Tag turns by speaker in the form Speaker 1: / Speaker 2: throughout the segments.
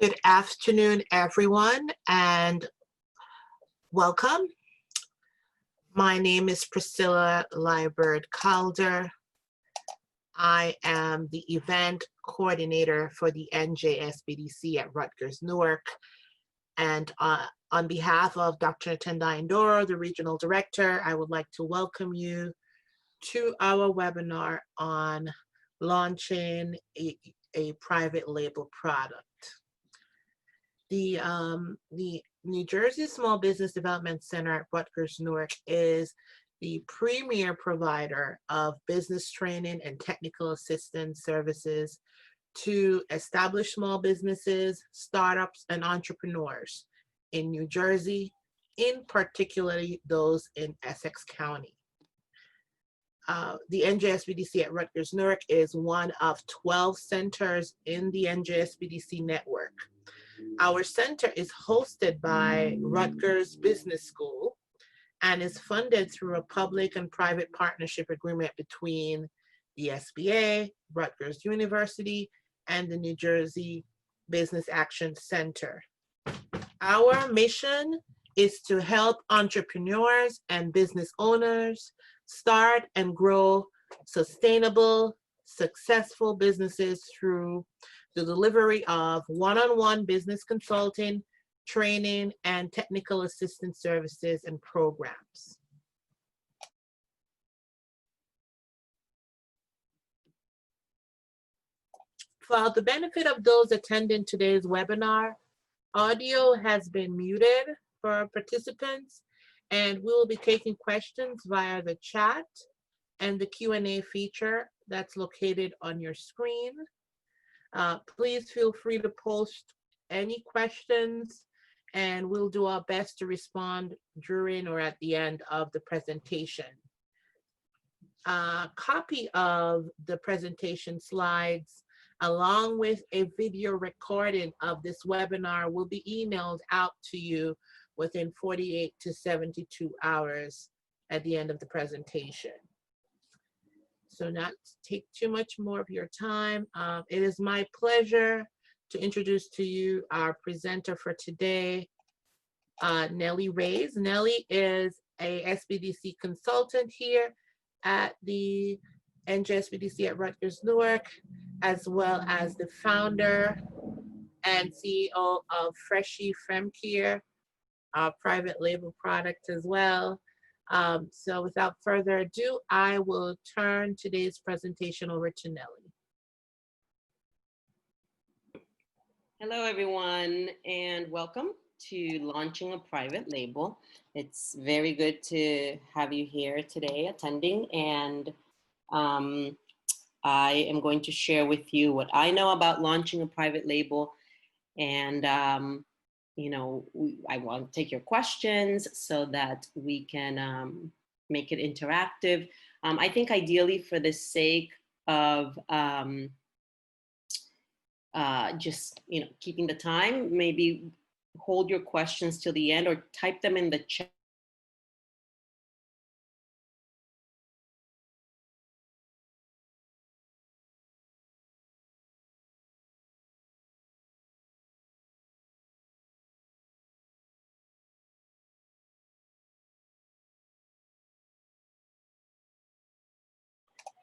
Speaker 1: Good afternoon, everyone, and welcome. My name is Priscilla Liebert Calder. I am the event coordinator for the NJSBDC at Rutgers-Newark. And on behalf of Dr. Tendai Ndoro, the regional director, I would like to welcome you to our webinar on launching a private label product. The New Jersey Small Business Development Center at Rutgers-Newark is the premier provider of business training and technical assistance services to established small businesses, startups, and entrepreneurs in New Jersey, in particularly those in Essex County. The NJSBDC at Rutgers-Newark is one of 12 centers in the NJSBDC network. Our center is hosted by Rutgers Business School and is funded through a public and private partnership agreement between the SBA, Rutgers University, and the New Jersey Business Action Center. Our mission is to help entrepreneurs and business owners start and grow sustainable, successful businesses through the delivery of one-on-one business consulting, training, and technical assistance services and programs. For the benefit of those attending today's webinar, audio has been muted for participants, and we will be taking questions via the chat and the Q&A feature that's located on your screen. Please feel free to post any questions, and we'll do our best to respond during or at the end of the presentation. A copy of the presentation slides, along with a video recording of this webinar, will be emailed out to you within 48 to 72 hours at the end of the presentation. So not to take too much more of your time, it is my pleasure to introduce to you our presenter for today, Nellie Reyes. Nellie is a SBDC consultant here at the NJSBDC at Rutgers-Newark, as well as the founder and CEO of Freshie Femcare, our private label product as well. So without further ado, I will turn today's presentation over to Nellie.
Speaker 2: Hello, everyone, and welcome to Launching a Private Label. It's very good to have you here today attending, and I am going to share with you what I know about launching a private label. And you know, I want to take your questions so that we can make it interactive. I think ideally, for the sake of just keeping the time, maybe hold your questions till the end or type them in the chat.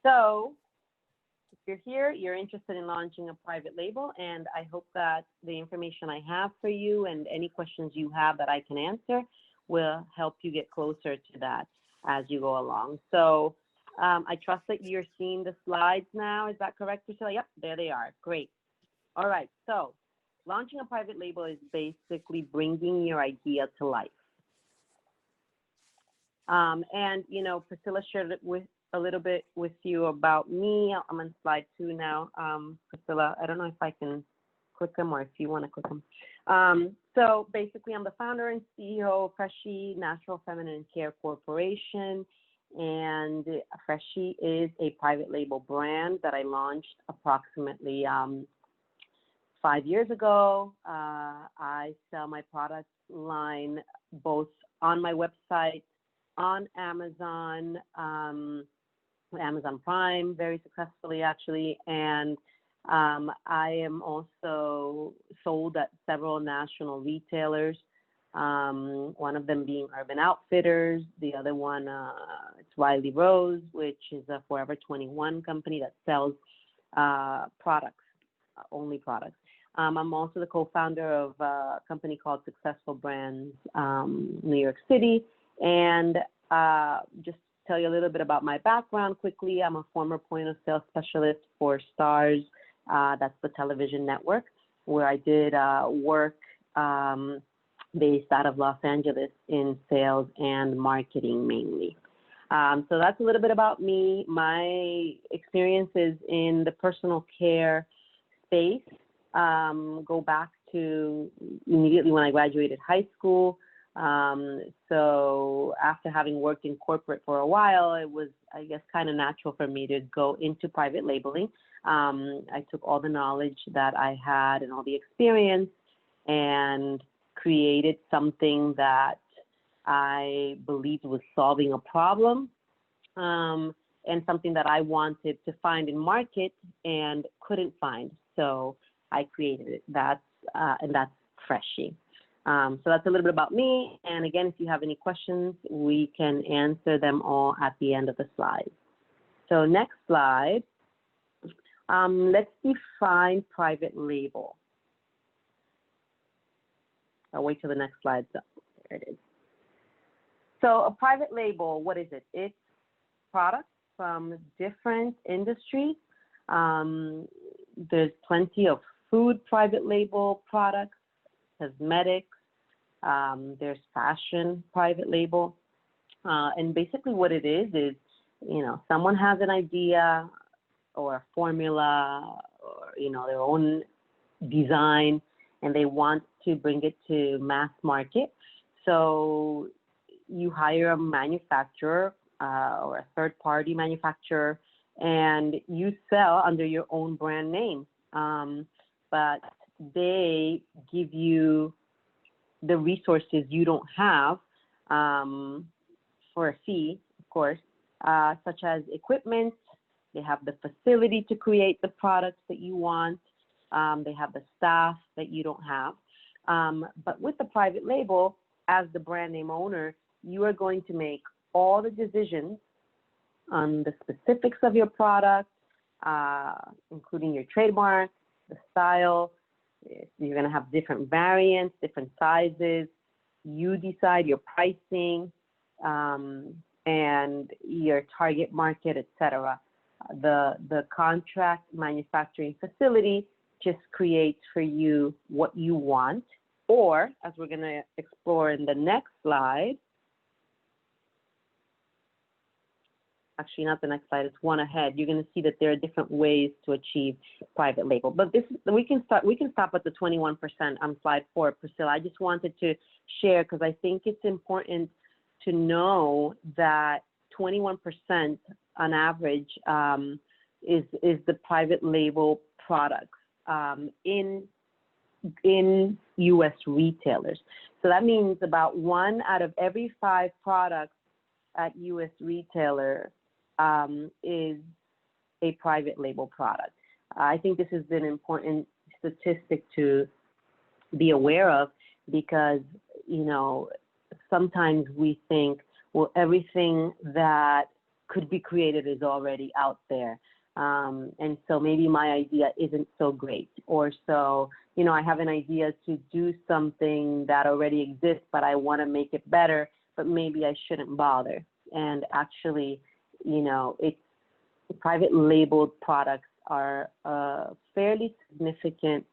Speaker 3: So if you're here, you're interested in launching a private label, and I hope that the information I have for you and any questions you have that I can answer will help you get closer to that as you go along. So I trust that you're seeing the slides now. Is that correct, Priscilla? Yep, there they are. Great. All right. So launching a private label is basically bringing your idea to life. And, you know, Priscilla shared it with a little bit with you about me. I'm on slide 2 now. Priscilla, I don't know if I can click them or if you want to click them. So basically, I'm the founder and CEO of Freshie Natural Feminine Care Corporation. And Freshie is a private label brand that I launched approximately 5 years ago. I sell my product line both on my website, on Amazon, Amazon Prime, very successfully actually, and I am also sold at several national retailers, one of them being Urban Outfitters, the other one, it's Riley Rose, which is a Forever 21 company that sells products, only products. I'm also the co-founder of a company called Successful Brands, New York City. And just tell you a little bit about my background quickly. I'm a former point of sale specialist for Stars, that's the television network, where I did work based out of Los Angeles in sales and marketing mainly. So that's a little bit about me. My experiences in the personal care space go back to immediately when I graduated high school. So after having worked in corporate for a while, it was, I guess, kind of natural for me to go into private labeling. I took all the knowledge that I had and all the experience and created something that I believed was solving a problem, and something that I wanted to find in market and couldn't find. So I created it. And that's Freshie. So that's a little bit about me. And again, if you have any questions, we can answer them all at the end of the slide. So next slide. Let's define private label. I'll wait till the next slide. So there it is. So a private label, what is it? It's products from different industries. There's plenty of food private label products, cosmetics, there's fashion private label. And basically what it is, you know, someone has an idea or a formula or, you know, their own design, and they want to bring it to mass market. So you hire a manufacturer or a third-party manufacturer, and you sell under your own brand name. But they give you the resources you don't have for a fee, of course, such as equipment. They have the facility to create the products that you want. They have the staff that you don't have. But with the private label, as the brand name owner, you are going to make all the decisions on the specifics of your product, including your trademark, the style. You're going to have different variants, different sizes. You decide your pricing and your target market, etc. The contract manufacturing facility just creates for you what you want, or as we're going to explore in the next slide, actually not the next slide, it's one ahead, you're going to see that there are different ways to achieve private label. But we can stop at the 21% on slide 4, Priscilla. I just wanted to share because I think it's important to know that 21% on average is the private label products in U.S. retailers. So that means about 1 out of every 5 products at U.S. retailer is a private label product. I think this is an important statistic to be aware of because, you know, sometimes we think, well, everything that could be created is already out there. And so maybe my idea isn't so great, or so, you know, I have an idea to do something that already exists, but I want to make it better, but maybe I shouldn't bother. And actually, you know, private labeled products are a fairly significant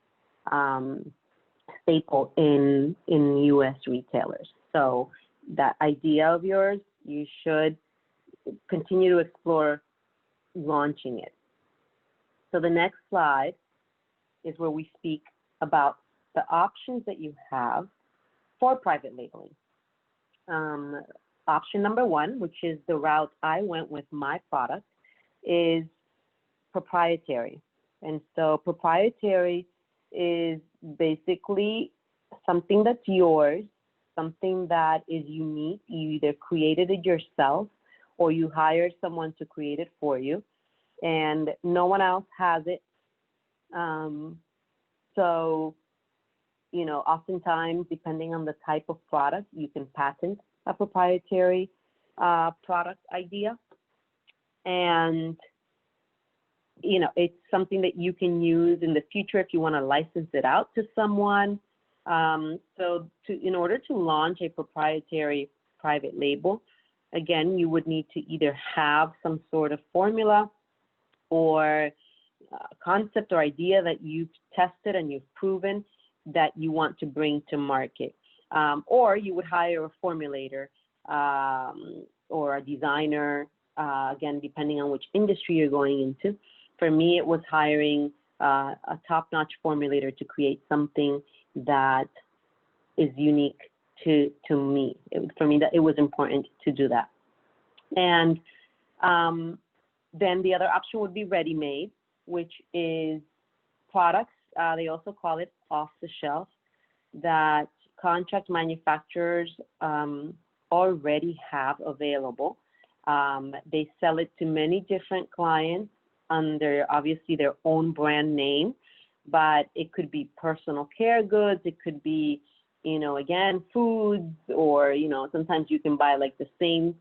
Speaker 3: staple in U.S. retailers. So that idea of yours, you should continue to explore launching it. So the next slide is where we speak about the options that you have for private labeling. Option number 1, which is the route I went with my product, is proprietary. And so proprietary is basically something that's yours, something that is unique. You either created it yourself or you hired someone to create it for you, and no one else has it. So, you know, oftentimes, depending on the type of product, you can patent a proprietary product idea. And, you know, it's something that you can use in the future if you want to license it out to someone. In order to launch a proprietary private label, again, you would need to either have some sort of formula or concept or idea that you've tested and you've proven that you want to bring to market. Or you would hire a formulator or a designer, again, depending on which industry you're going into. For me, it was hiring a top-notch formulator to create something that is unique to me. For me, that it was important to do that. And then the other option would be ready-made, which is products, they also call it off-the-shelf, that contract manufacturers already have available. They sell it to many different clients under, obviously, their own brand name, but it could be personal care goods, it could be, you know, again, foods, or, you know, sometimes you can buy like the same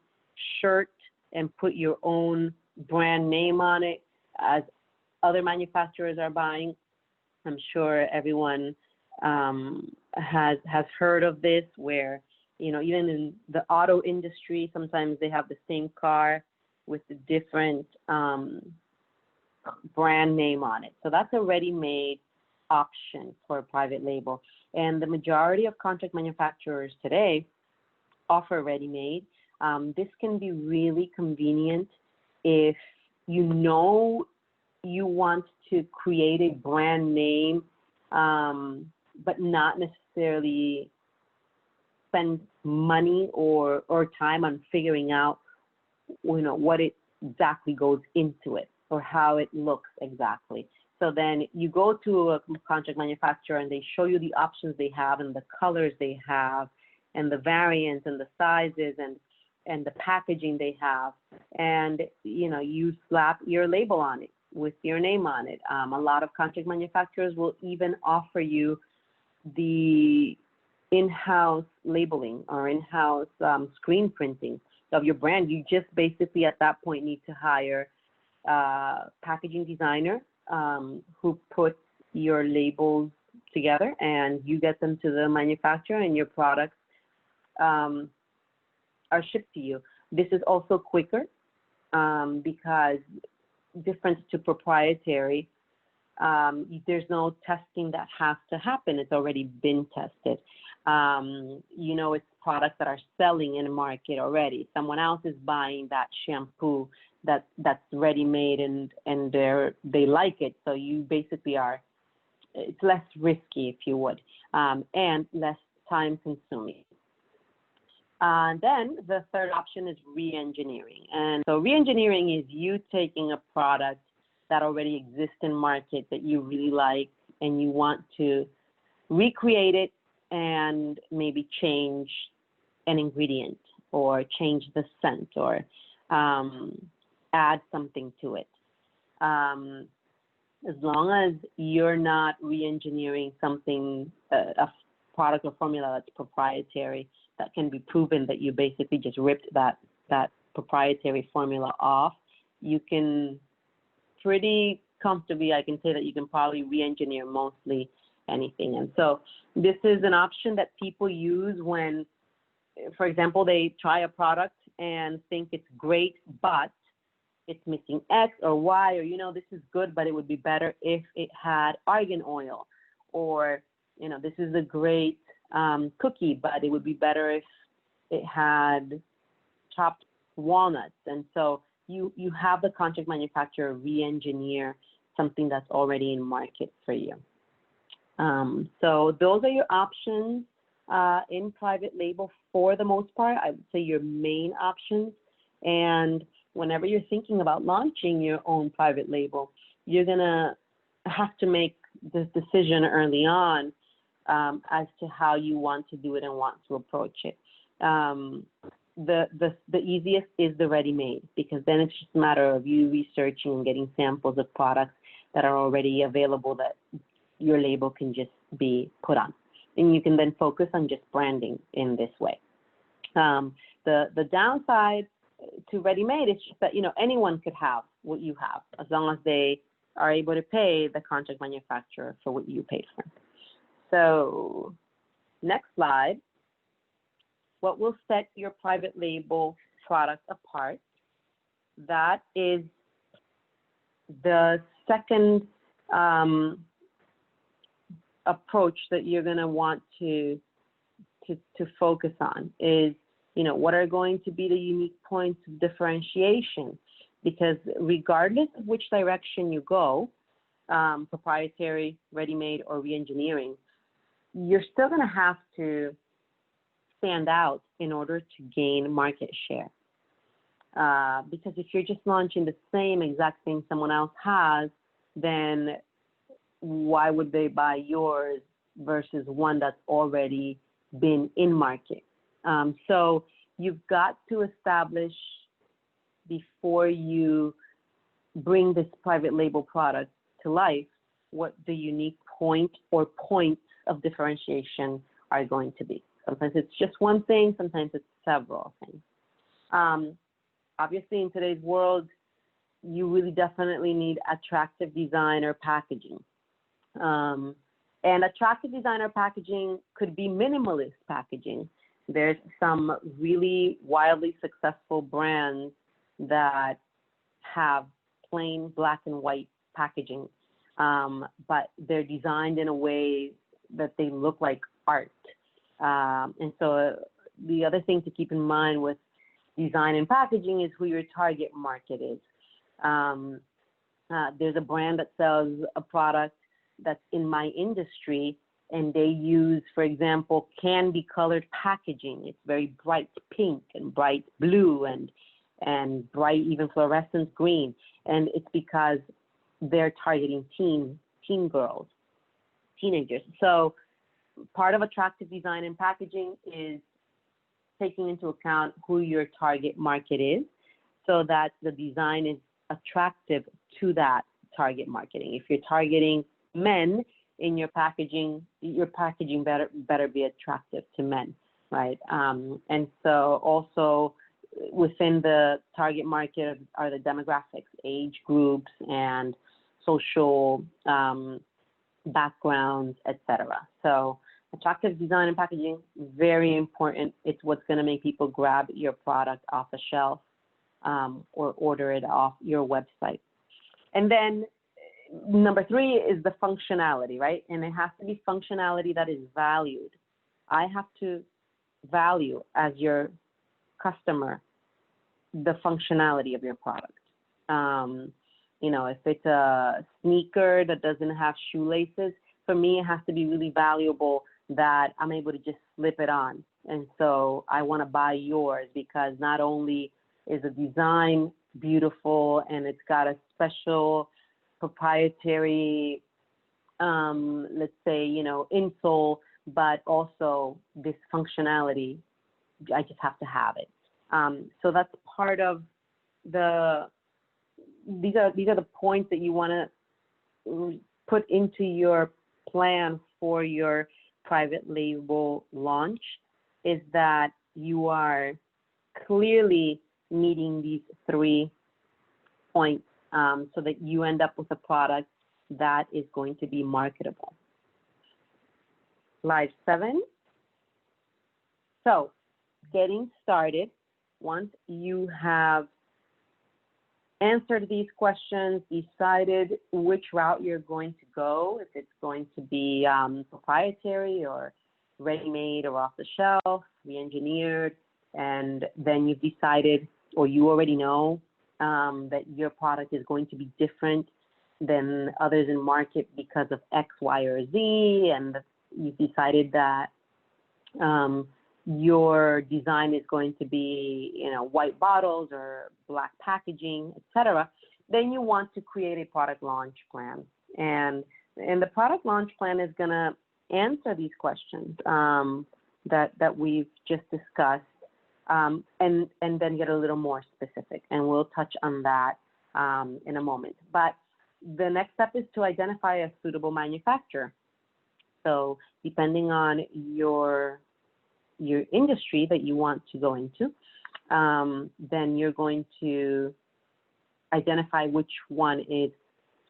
Speaker 3: shirt and put your own brand name on it as other manufacturers are buying. I'm sure everyone has heard of this, where, you know, even in the auto industry, sometimes they have the same car with a different brand name on it. So that's a ready-made option for a private label. And the majority of contract manufacturers today offer ready-made. This can be really convenient if you know you want to create a brand name, but not necessarily spend money or time on figuring out, you know, what it exactly goes into it or how it looks exactly. So then you go to a contract manufacturer and they show you the options they have and the colors they have and the variants and the sizes and the packaging they have. And, you know, you slap your label on it with your name on it. A lot of contract manufacturers will even offer you the in-house labeling or in-house screen printing of your brand. You just basically at that point need to hire a packaging designer who puts your labels together, and you get them to the manufacturer, and your products are shipped to you. This is also quicker because, different to proprietary, there's no testing that has to happen. It's already been tested. You know, it's products that are selling in the market already. Someone else is buying that shampoo that's ready-made and they like it. So you basically it's less risky, if you would, and less time consuming. Then the third option is re-engineering. And so re-engineering is you taking a product that already exists in market that you really like, and you want to recreate it and maybe change an ingredient or change the scent or add something to it. As long as you're not re-engineering something, a product or formula that's proprietary, that can be proven that you basically just ripped that proprietary formula off, you can pretty comfortably, I can say that you can probably re-engineer mostly anything. And so this is an option that people use when, for example, they try a product and think it's great, but it's missing X or Y, or, you know, this is good, but it would be better if it had argan oil, or, you know, this is a great cookie, but it would be better if it had chopped walnuts. And so you have the contract manufacturer re-engineer something that's already in market for you. So those are your options in private label for the most part. I would say your main options. And whenever you're thinking about launching your own private label, you're gonna have to make this decision early on as to how you want to do it and want to approach it. The easiest is the ready-made, because then it's just a matter of you researching and getting samples of products that are already available that your label can just be put on. And you can then focus on just branding in this way. The downside to ready-made is just that, anyone could have what you have as long as they are able to pay the contract manufacturer for what you paid for. So next slide. What will set your private label product apart? That is the second approach that you're going to want to focus on is, what are going to be the unique points of differentiation? Because regardless of which direction you go, proprietary, ready-made, or re-engineering, you're still going to have to stand out in order to gain market share. Because if you're just launching the same exact thing someone else has, then why would they buy yours versus one that's already been in market? So you've got to establish before you bring this private label product to life what the unique point or points of differentiation are going to be. Sometimes it's just one thing, sometimes it's several things. Obviously, in today's world, you really definitely need attractive design or packaging. And attractive design or packaging could be minimalist packaging. There's some really wildly successful brands that have plain black and white packaging, but they're designed in a way that they look like art. And so the other thing to keep in mind with design and packaging is who your target market is. There's a brand that sells a product that's in my industry, and they use, for example, candy colored packaging. It's very bright pink and bright blue and bright, even fluorescent green. And it's because they're targeting teen girls, teenagers. So part of attractive design and packaging is taking into account who your target market is so that the design is attractive to that target marketing. If you're targeting men in your packaging better be attractive to men, right? And so also within the target market are the demographics, age groups, and social backgrounds, etc. So attractive design and packaging, very important. It's what's going to make people grab your product off the shelf or order it off your website. And then number 3 is the functionality, right? And it has to be functionality that is valued. I have to value as your customer the functionality of your product. If it's a sneaker that doesn't have shoelaces, for me, it has to be really valuable that I'm able to just slip it on. And so I want to buy yours because not only is the design beautiful and it's got a special proprietary, let's say, insole, but also this functionality, I just have to have it. So that's part of these are the points that you want to put into your plan for your private label launch, is that you are clearly meeting these 3 points so that you end up with a product that is going to be marketable. Slide 7. So getting started, once you have answered these questions, decided which route you're going to go, if it's going to be proprietary or ready-made or off the shelf, re-engineered, and then you've decided, or you already know that your product is going to be different than others in market because of X, Y, or Z, and you've decided that your design is going to be, white bottles or black packaging, etc., then you want to create a product launch plan. And the product launch plan is going to answer these questions that we've just discussed, and then get a little more specific. And we'll touch on that in a moment. But the next step is to identify a suitable manufacturer. So depending on your industry that you want to go into, then you're going to identify which one is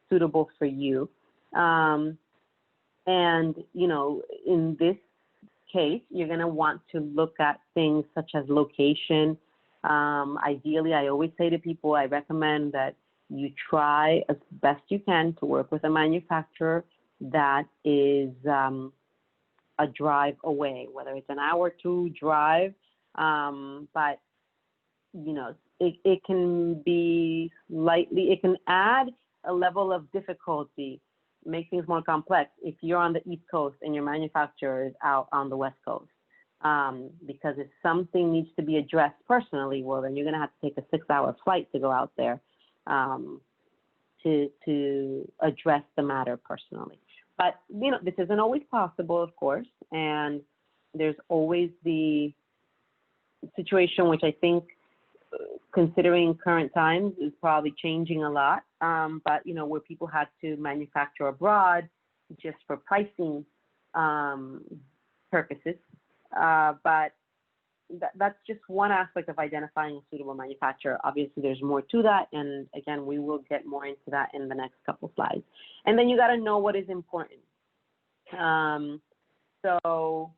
Speaker 3: suitable for you. And, you know, in this case, you're going to want to look at things such as location. Ideally, I always say to people, I recommend that you try as best you can to work with a manufacturer that is a drive away, whether it's an hour or two drive, but you know, it can be it can add a level of difficulty, make things more complex if you're on the East Coast and your manufacturer is out on the West Coast. Because if something needs to be addressed personally, well, then you're going to have to take a 6-hour flight to go out there to address the matter personally. But, you know, this isn't always possible, of course, and there's always the situation which I think, considering current times, is probably changing a lot, but, you know, where people had to manufacture abroad just for pricing purposes. But that's just one aspect of identifying a suitable manufacturer. Obviously, there's more to that, and again, we will get more into that in the next couple slides. And then you got to know what is important. So,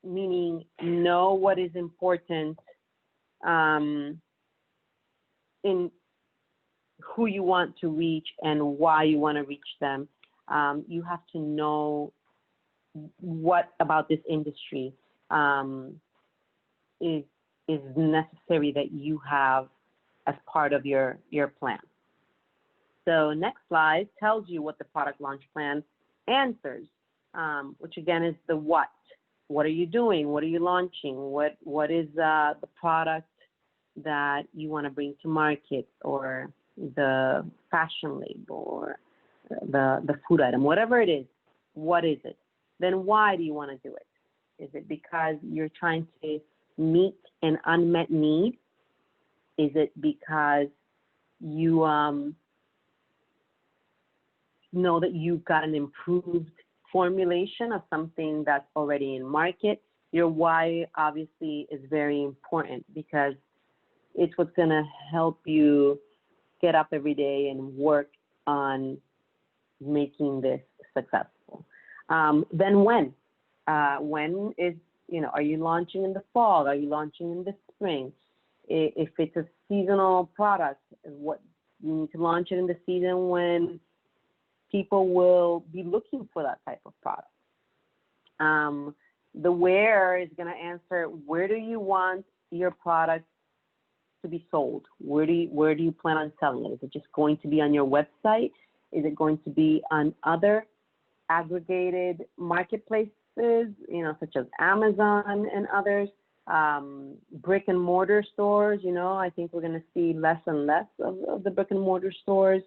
Speaker 3: meaning know what is important in who you want to reach and why you want to reach them. You have to know what about this industry is necessary that you have as part of your plan. So next slide tells you what the product launch plan answers, which again is the what. What are you doing? What are you launching? What is the product that you want to bring to market, or the fashion label, or the food item, whatever it is? What is it? Then why do you want to do it? Is it because you're trying to meet an unmet need? Is it because you know that you've got an improved formulation of something that's already in market? Your why obviously is very important, because it's what's going to help you get up every day and work on making this successful. Then when? When is, you know, are you launching in the fall? Are you launching in the spring? If it's a seasonal product, what you need to launch it in the season when people will be looking for that type of product. The where is going to answer, where do you want your product to be sold? Where do you plan on selling it? Is it just going to be on your website? Is it going to be on other aggregated marketplaces, you know, such as Amazon and others? Brick and mortar stores, you know, I think we're going to see less and less of the brick and mortar stores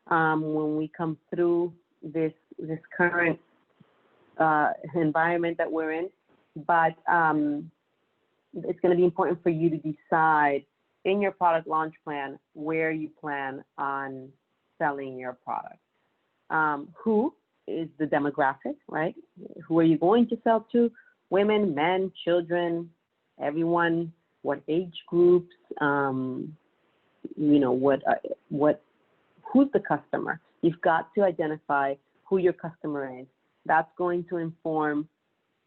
Speaker 3: when we come through this current environment that we're in. But it's going to be important for you to decide in your product launch plan where you plan on selling your product. Who is the demographic, right? Who are you going to sell to? Women, men, children, everyone. What age groups? You know, who's the customer? You've got to identify who your customer is. That's going to inform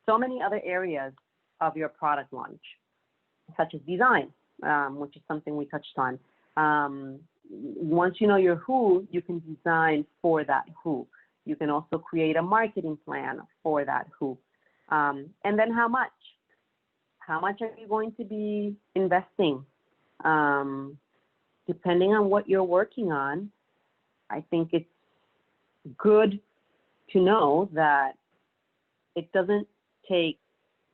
Speaker 3: so many other areas of your product launch, such as design, which is something we touched on. Once you know your who, you can design for that who. You can also create a marketing plan for that who. And then how much? How much are you going to be investing? Depending on what you're working on, I think it's good to know that it doesn't take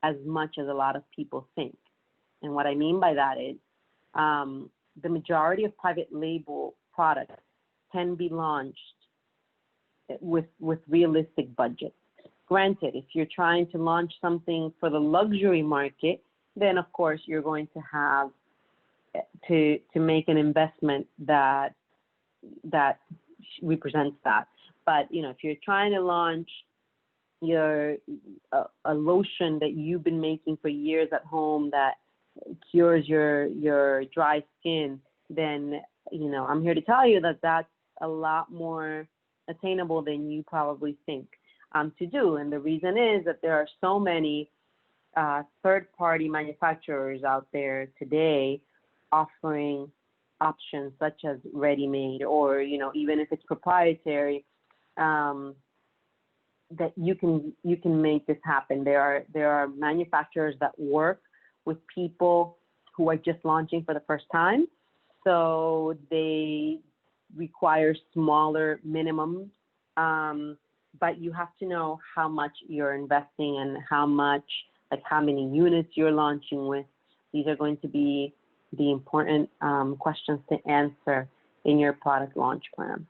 Speaker 3: as much as a lot of people think. And what I mean by that is the majority of private label products can be launched with realistic budgets. Granted, if you're trying to launch something for the luxury market, then of course you're going to have to make an investment that represents that. But if you're trying to launch a lotion that you've been making for years at home that cures your dry skin, then I'm here to tell you that that's a lot more attainable than you probably think to do. And the reason is that there are so many third-party manufacturers out there today offering options such as ready-made, or even if it's proprietary, that you can make this happen. There are manufacturers that work with people who are just launching for the first time, so they require smaller minimums, but you have to know how much you're investing and how many units you're launching with. These are going to be the important questions to answer in your product launch plan.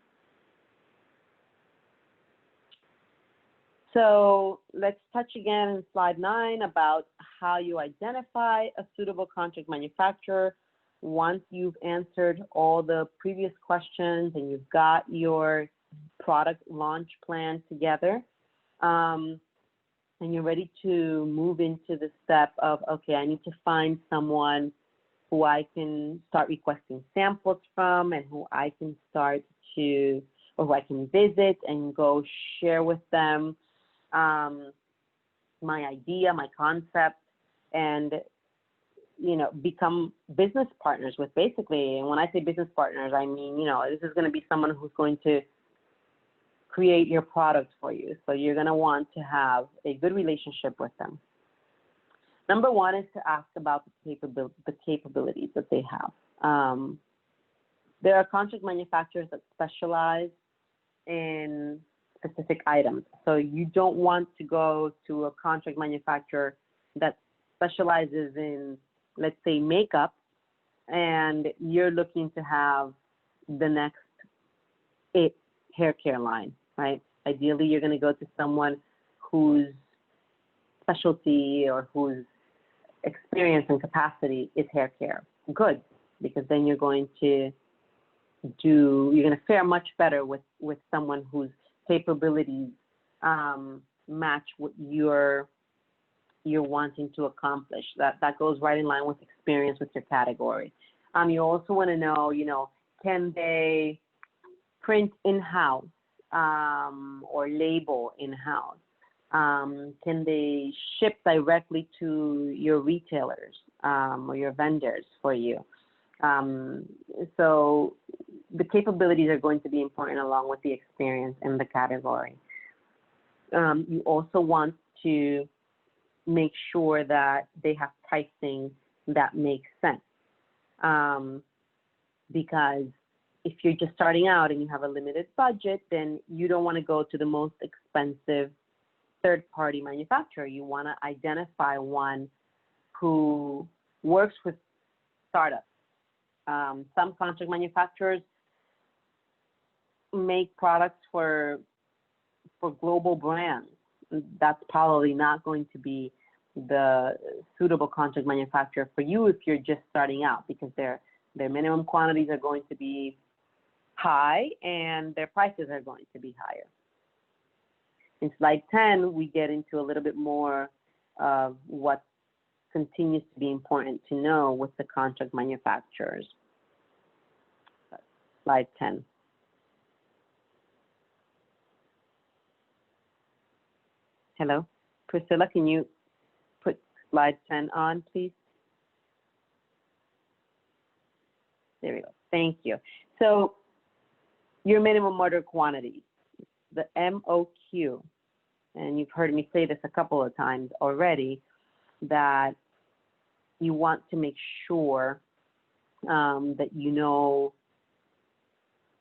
Speaker 3: So let's touch again in slide 9 about how you identify a suitable contract manufacturer. Once you've answered all the previous questions and you've got your product launch plan together, and you're ready to move into the step of, okay, I need to find someone who I can start requesting samples from, and who I can who I can visit and go share with them my idea, my concept, and become business partners with, basically. And when I say business partners, I mean, this is going to be someone who's going to create your product for you. So you're going to want to have a good relationship with them. Number one is to ask about the capabilities that they have. There are contract manufacturers that specialize in specific items. So you don't want to go to a contract manufacturer that specializes in, let's say, makeup, and you're looking to have the next hair care line, right? Ideally, you're going to go to someone whose specialty or whose experience and capacity is hair care. Good, because then you're going to fare much better with someone whose capabilities match what you're wanting to accomplish. That goes right in line with experience with your category. You also want to know, can they print in-house or label in-house? Can they ship directly to your retailers or your vendors for you? So the capabilities are going to be important along with the experience in the category. You also want to make sure that they have pricing that makes sense. Because if you're just starting out and you have a limited budget, then you don't want to go to the most expensive third-party manufacturer. You want to identify one who works with startups. Some contract manufacturers make products for global brands. That's probably not going to be the suitable contract manufacturer for you if you're just starting out, because their minimum quantities are going to be high and their prices are going to be higher. In slide 10, we get into a little bit more of what continues to be important to know with the contract manufacturers. Slide 10. Hello, Priscilla, can you put slide 10 on, please? There we go. Thank you. So your minimum order quantities, the MOQ, and you've heard me say this a couple of times already, that you want to make sure that you know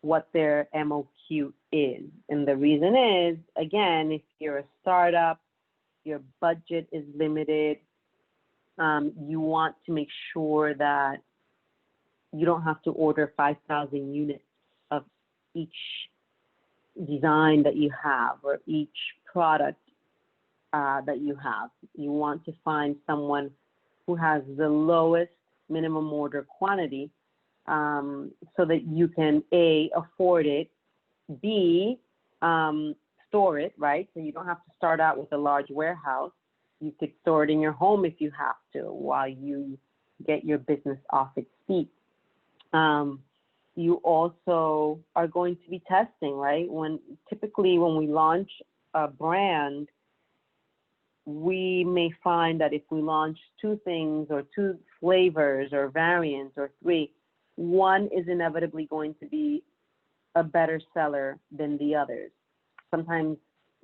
Speaker 3: what their MOQ is. And the reason is, again, if you're a startup, your budget is limited, you want to make sure that you don't have to order 5,000 units of each design that you have or each product that you have. You want to find someone who has the lowest minimum order quantity so that you can, A, afford it, B, store it, right? So you don't have to start out with a large warehouse. You could store it in your home if you have to while you get your business off its feet. You also are going to be testing, right? Typically when we launch a brand, we may find that if we launch 2 things or 2 flavors or variants or 3, one is inevitably going to be a better seller than the others. Sometimes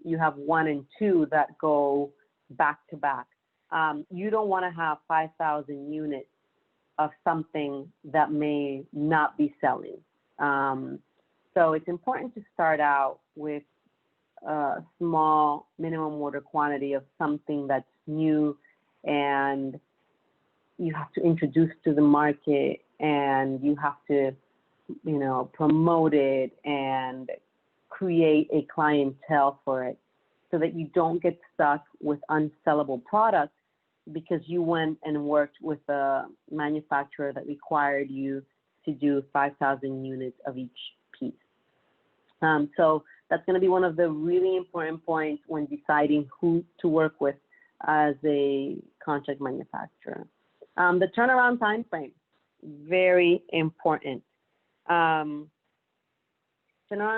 Speaker 3: you have 1 and 2 that go back to back. You don't want to have 5,000 units of something that may not be selling. So it's important to start out with a small minimum order quantity of something that's new and you have to introduce to the market, and you have to, promote it and create a clientele for it so that you don't get stuck with unsellable products because you went and worked with a manufacturer that required you to do 5,000 units of each piece. So that's going to be one of the really important points when deciding who to work with as a contract manufacturer. The turnaround time frame, very important. Turnaround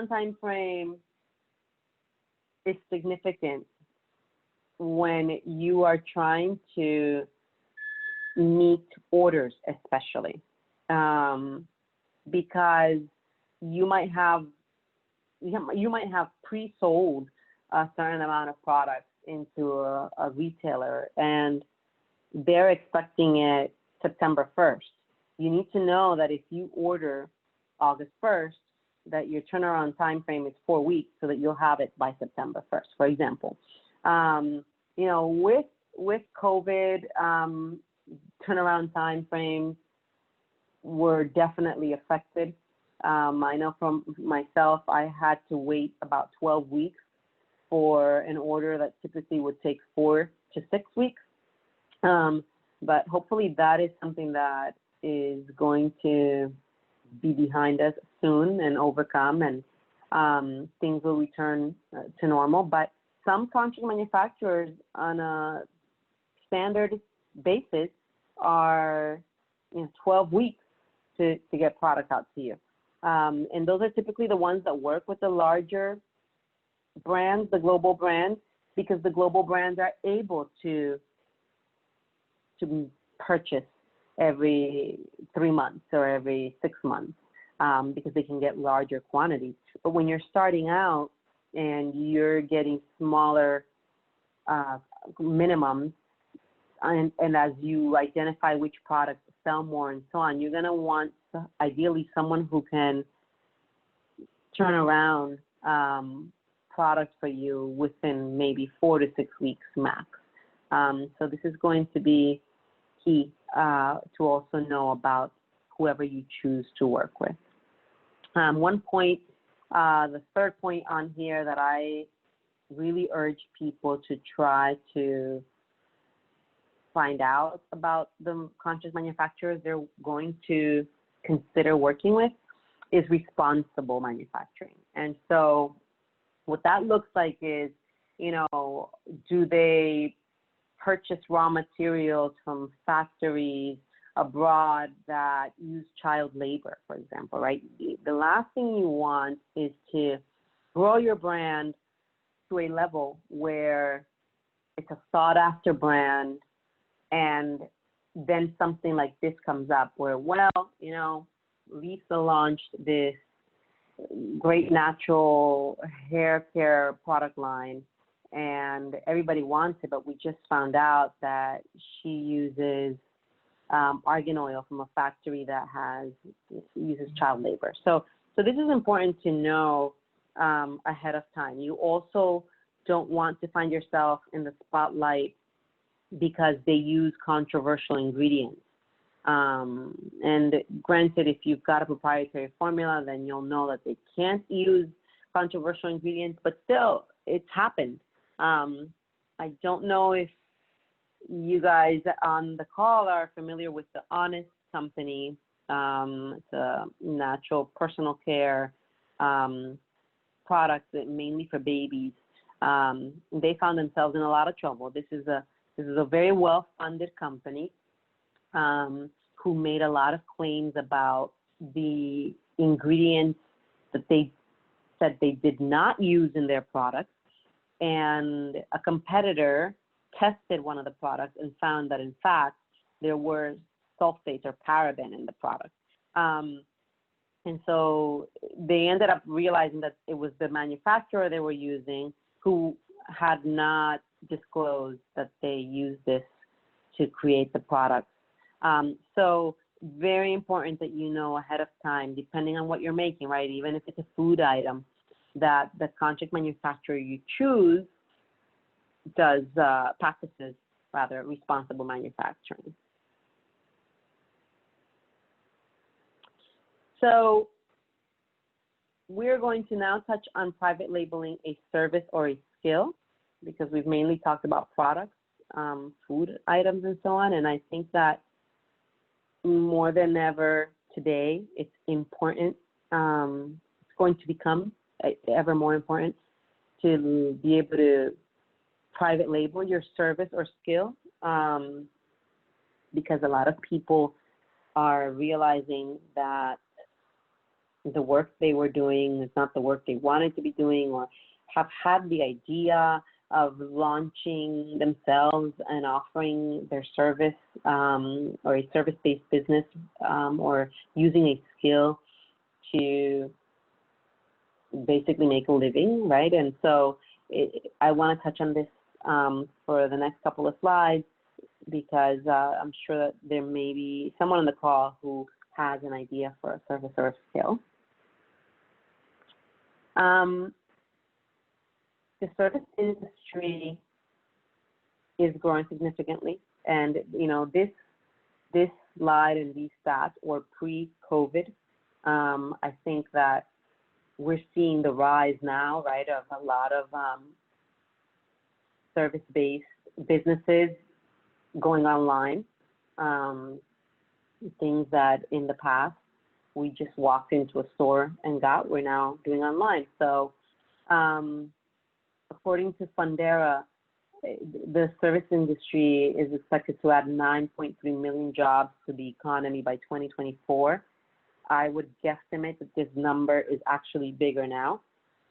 Speaker 3: time frame is significant when you are trying to meet orders, especially because you might have pre-sold a certain amount of products into a retailer and they're expecting it September 1st. You need to know that if you order August 1st, that your turnaround time frame is 4 weeks so that you'll have it by September 1st, for example. With COVID, turnaround time frames were definitely affected. I know from myself, I had to wait about 12 weeks for an order that typically would take 4 to 6 weeks. But hopefully that is something that is going to be behind us soon and overcome, and things will return to normal. But some contract manufacturers on a standard basis are 12 weeks to get product out to you. And those are typically the ones that work with the larger brands, the global brands, because the global brands are able to purchase every 3 months or every 6 months because they can get larger quantities. But when you're starting out and you're getting smaller minimums, and as you identify which products sell more and so on, you're going to want ideally someone who can turn around products for you within maybe 4 to 6 weeks max. So this is going to be key to also know about whoever you choose to work with. One point, the third point on here that I really urge people to try to find out about the contract manufacturers they're going to consider working with is responsible manufacturing. And so what that looks like is, do they purchase raw materials from factories abroad that use child labor, for example, right? The last thing you want is to grow your brand to a level where it's a sought after brand and then something like this comes up where, Lisa launched this great natural hair care product line and everybody wants it, but we just found out that she uses argan oil from a factory that uses child labor. So this is important to know ahead of time. You also don't want to find yourself in the spotlight because they use controversial ingredients. And granted, if you've got a proprietary formula, then you'll know that they can't use controversial ingredients, but still, it's happened. I don't know if you guys on the call are familiar with the Honest company. It's a natural personal care products that mainly for babies, they found themselves in a lot of trouble. This is a very well-funded company who made a lot of claims about the ingredients that they said they did not use in their products. And a competitor tested one of the products and found that, in fact, there were sulfates or paraben in the product. And so they ended up realizing that it was the manufacturer they were using who had not disclosed that they used this to create the product. So very important that you know ahead of time, depending on what you're making, right? Even if it's a food item, that the contract manufacturer you choose does practices rather responsible manufacturing. So we're going to now touch on private labeling a service or a skill, because we've mainly talked about products, food items, and so on. And I think that more than ever today, it's important. It's going to become ever more important to be able to private label your service or skill, because a lot of people are realizing that the work they were doing is not the work they wanted to be doing, or have had the idea of launching themselves and offering their service or a service-based business, or using a skill to basically make a living, right? And so I want to touch on this for the next couple of slides, because I'm sure that there may be someone on the call who has an idea for a service or a skill. The service industry is growing significantly, and this slide and these stats were pre-COVID. I think that we're seeing the rise now, right, of a lot of service-based businesses going online. Things that in the past we just walked into a store and got, we're now doing online. So according to Fundera, the service industry is expected to add 9.3 million jobs to the economy by 2024. I would guesstimate that this number is actually bigger now.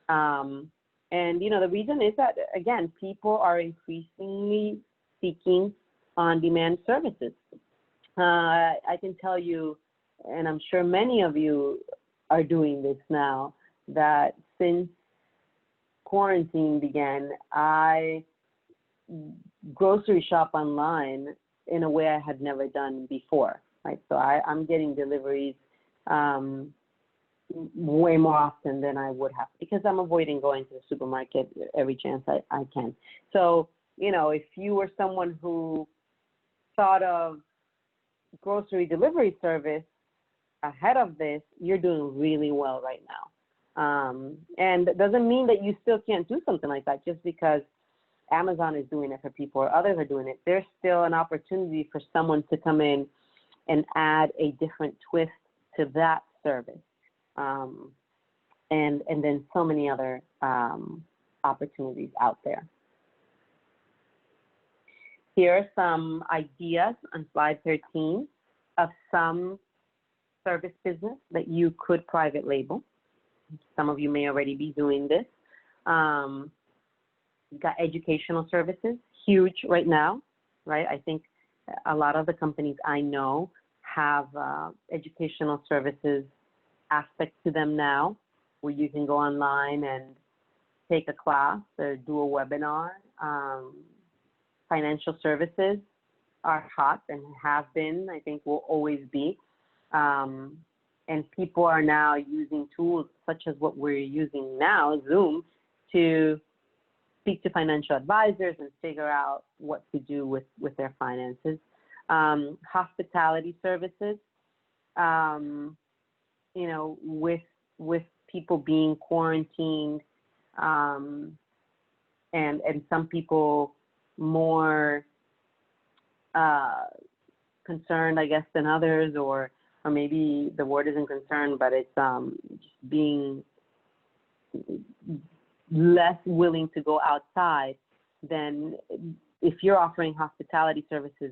Speaker 3: And the reason is that, again, people are increasingly seeking on-demand services. I can tell you, and I'm sure many of you are doing this now, that since quarantine began, I grocery shop online in a way I had never done before, right? So I'm getting deliveries way more often than I would have, because I'm avoiding going to the supermarket every chance I can. So, if you were someone who thought of grocery delivery service ahead of this, you're doing really well right now. And it doesn't mean that you still can't do something like that just because Amazon is doing it for people or others are doing it. There's still an opportunity for someone to come in and add a different twist to that service. And then so many other opportunities out there. Here are some ideas on slide 13 of some service business that you could private label. Some of you may already be doing this. You've got educational services, huge right now, right? I think a lot of the companies I know have educational services aspects to them now, where you can go online and take a class or do a webinar. Financial services are hot and have been, I think will always be. And people are now using tools such as what we're using now, Zoom, to speak to financial advisors and figure out what to do with their finances. Hospitality services, with people being quarantined, and some people more concerned, I guess, than others, or maybe the word isn't concerned, but it's just being less willing to go outside, then if you're offering hospitality services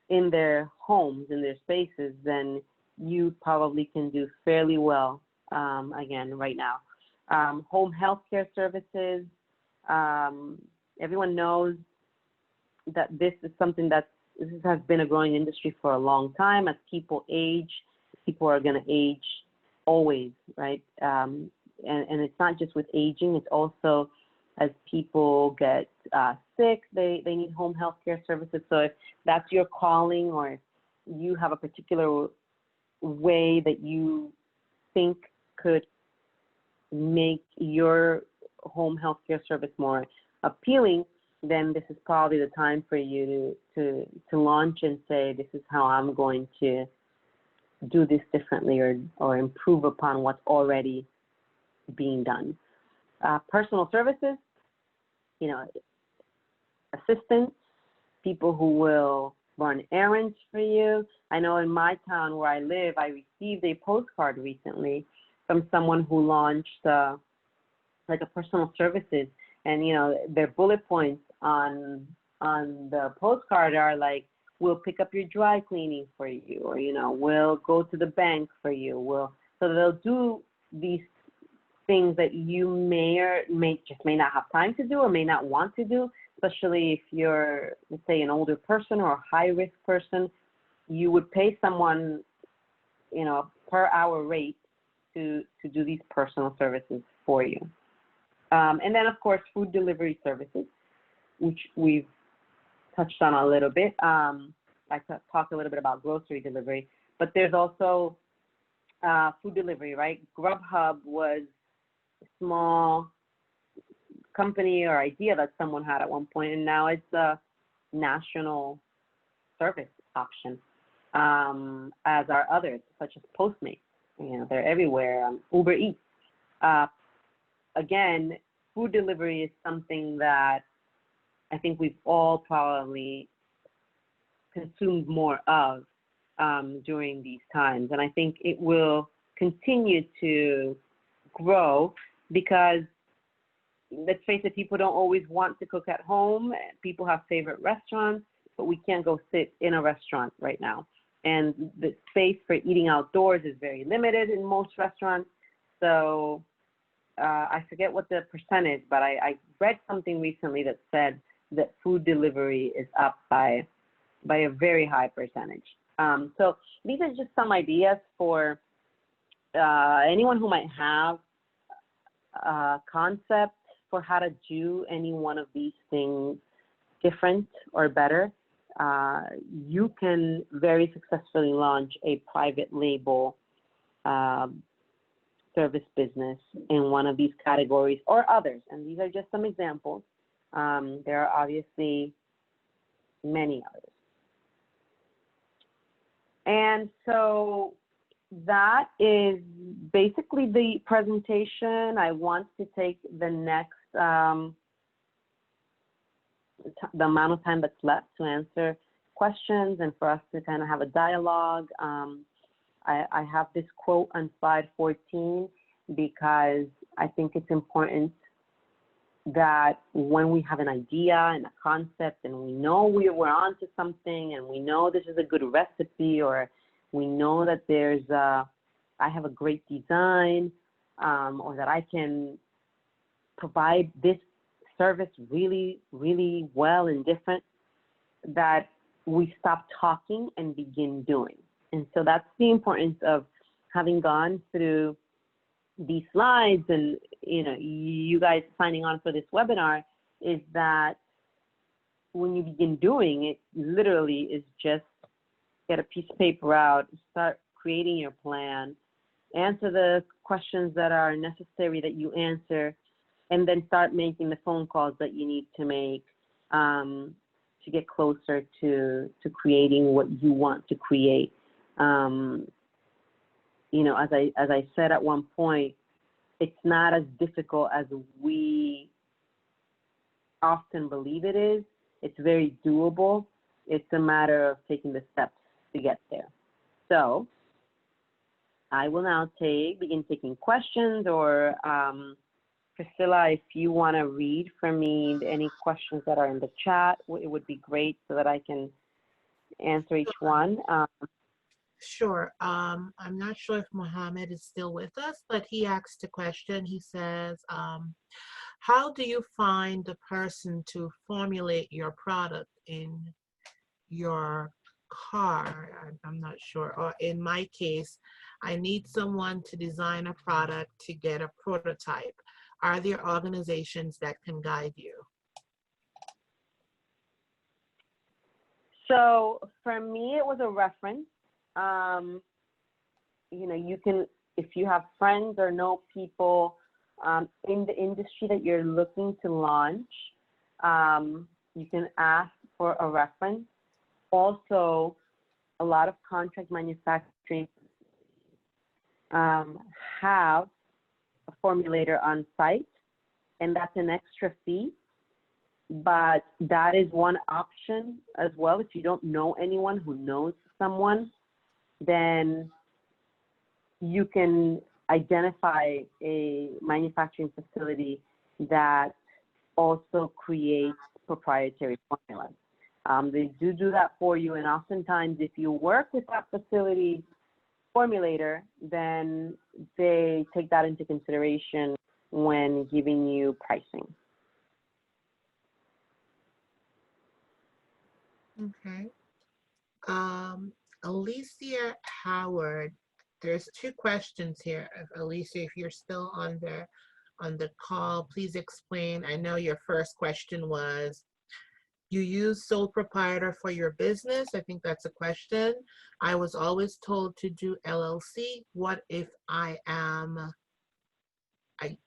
Speaker 3: in their homes, in their spaces, then you probably can do fairly well, again, right now. Home health care services, everyone knows that this is something this has been a growing industry for a long time. As people age, people are going to age always, right? And it's not just with aging, it's also as people get sick, they need home health care services. So if that's your calling, or if you have a particular way that you think could make your home health care service more appealing, then this is probably the time for you to launch and say, this is how I'm going to do this differently, or improve upon what's already being done. Personal services, assistants, people who will run errands for you. I know in my town where I live, I received a postcard recently from someone who launched like a personal services, and their bullet points on the postcard are like, we'll pick up your dry cleaning for you, or we'll go to the bank for you. So they'll do these things that you may not have time to do, or may not want to do, especially if you're, let's say, an older person or a high-risk person. You would pay someone, per hour rate to do these personal services for you. And then, of course, food delivery services, which we've touched on a little bit. I talked a little bit about grocery delivery, but there's also food delivery, right? Grubhub was a small company or idea that someone had at one point, and now it's a national service option, as are others, such as Postmates. They're everywhere. Uber Eats. Again, food delivery is something that I think we've all probably consumed more of during these times. And I think it will continue to grow because, let's face it, people don't always want to cook at home. People have favorite restaurants, but we can't go sit in a restaurant right now. And the space for eating outdoors is very limited in most restaurants. So I forget what the percent is, but I read something recently that said that food delivery is up by a very high percentage. So these are just some ideas for anyone who might have a concept for how to do any one of these things different or better. You can very successfully launch a private label service business in one of these categories or others. And these are just some examples. There are obviously many others. And so that is basically the presentation. I want to take the next, the amount of time that's left to answer questions and for us to kind of have a dialogue. I have this quote on slide 14 because I think it's important that when we have an idea and a concept and we know we're onto something and we know this is a good recipe, or we know that I have a great design, or that I can provide this service really, really well and different, that we stop talking and begin doing. And so that's the importance of having gone through these slides and, you guys signing on for this webinar, is that when you begin doing it, literally is just get a piece of paper out, start creating your plan, answer the questions that are necessary that you answer, and then start making the phone calls that you need to make to get closer to creating what you want to create. As I said at one point, it's not as difficult as we often believe it is. It's very doable. It's a matter of taking the steps to get there. So I will now begin taking questions or Priscilla, if you want to read for me any questions that are in the chat, it would be great so that I can answer each one.
Speaker 1: Sure. I'm not sure if Mohammed is still with us, but he asked a question. He says, how do you find the person to formulate your product in your car? I'm not sure. Or in my case, I need someone to design a product to get a prototype. Are there organizations that can guide you?
Speaker 3: So for me, it was a reference. You know, you can, if you have friends or know people in the industry that you're looking to launch, you can ask for a reference. Also, a lot of contract manufacturing have a formulator on site, and that's an extra fee. But that is one option as well. If you don't know anyone who knows someone, then you can identify a manufacturing facility that also creates proprietary formulas. They do that for you, and oftentimes if you work with that facility formulator, then they take that into consideration when giving you pricing.
Speaker 1: Okay. Alicia Howard, there's two questions here. Alicia, if you're still on the call, please explain. I know your first question was, you use sole proprietor for your business? I think that's a question. I was always told to do LLC. What if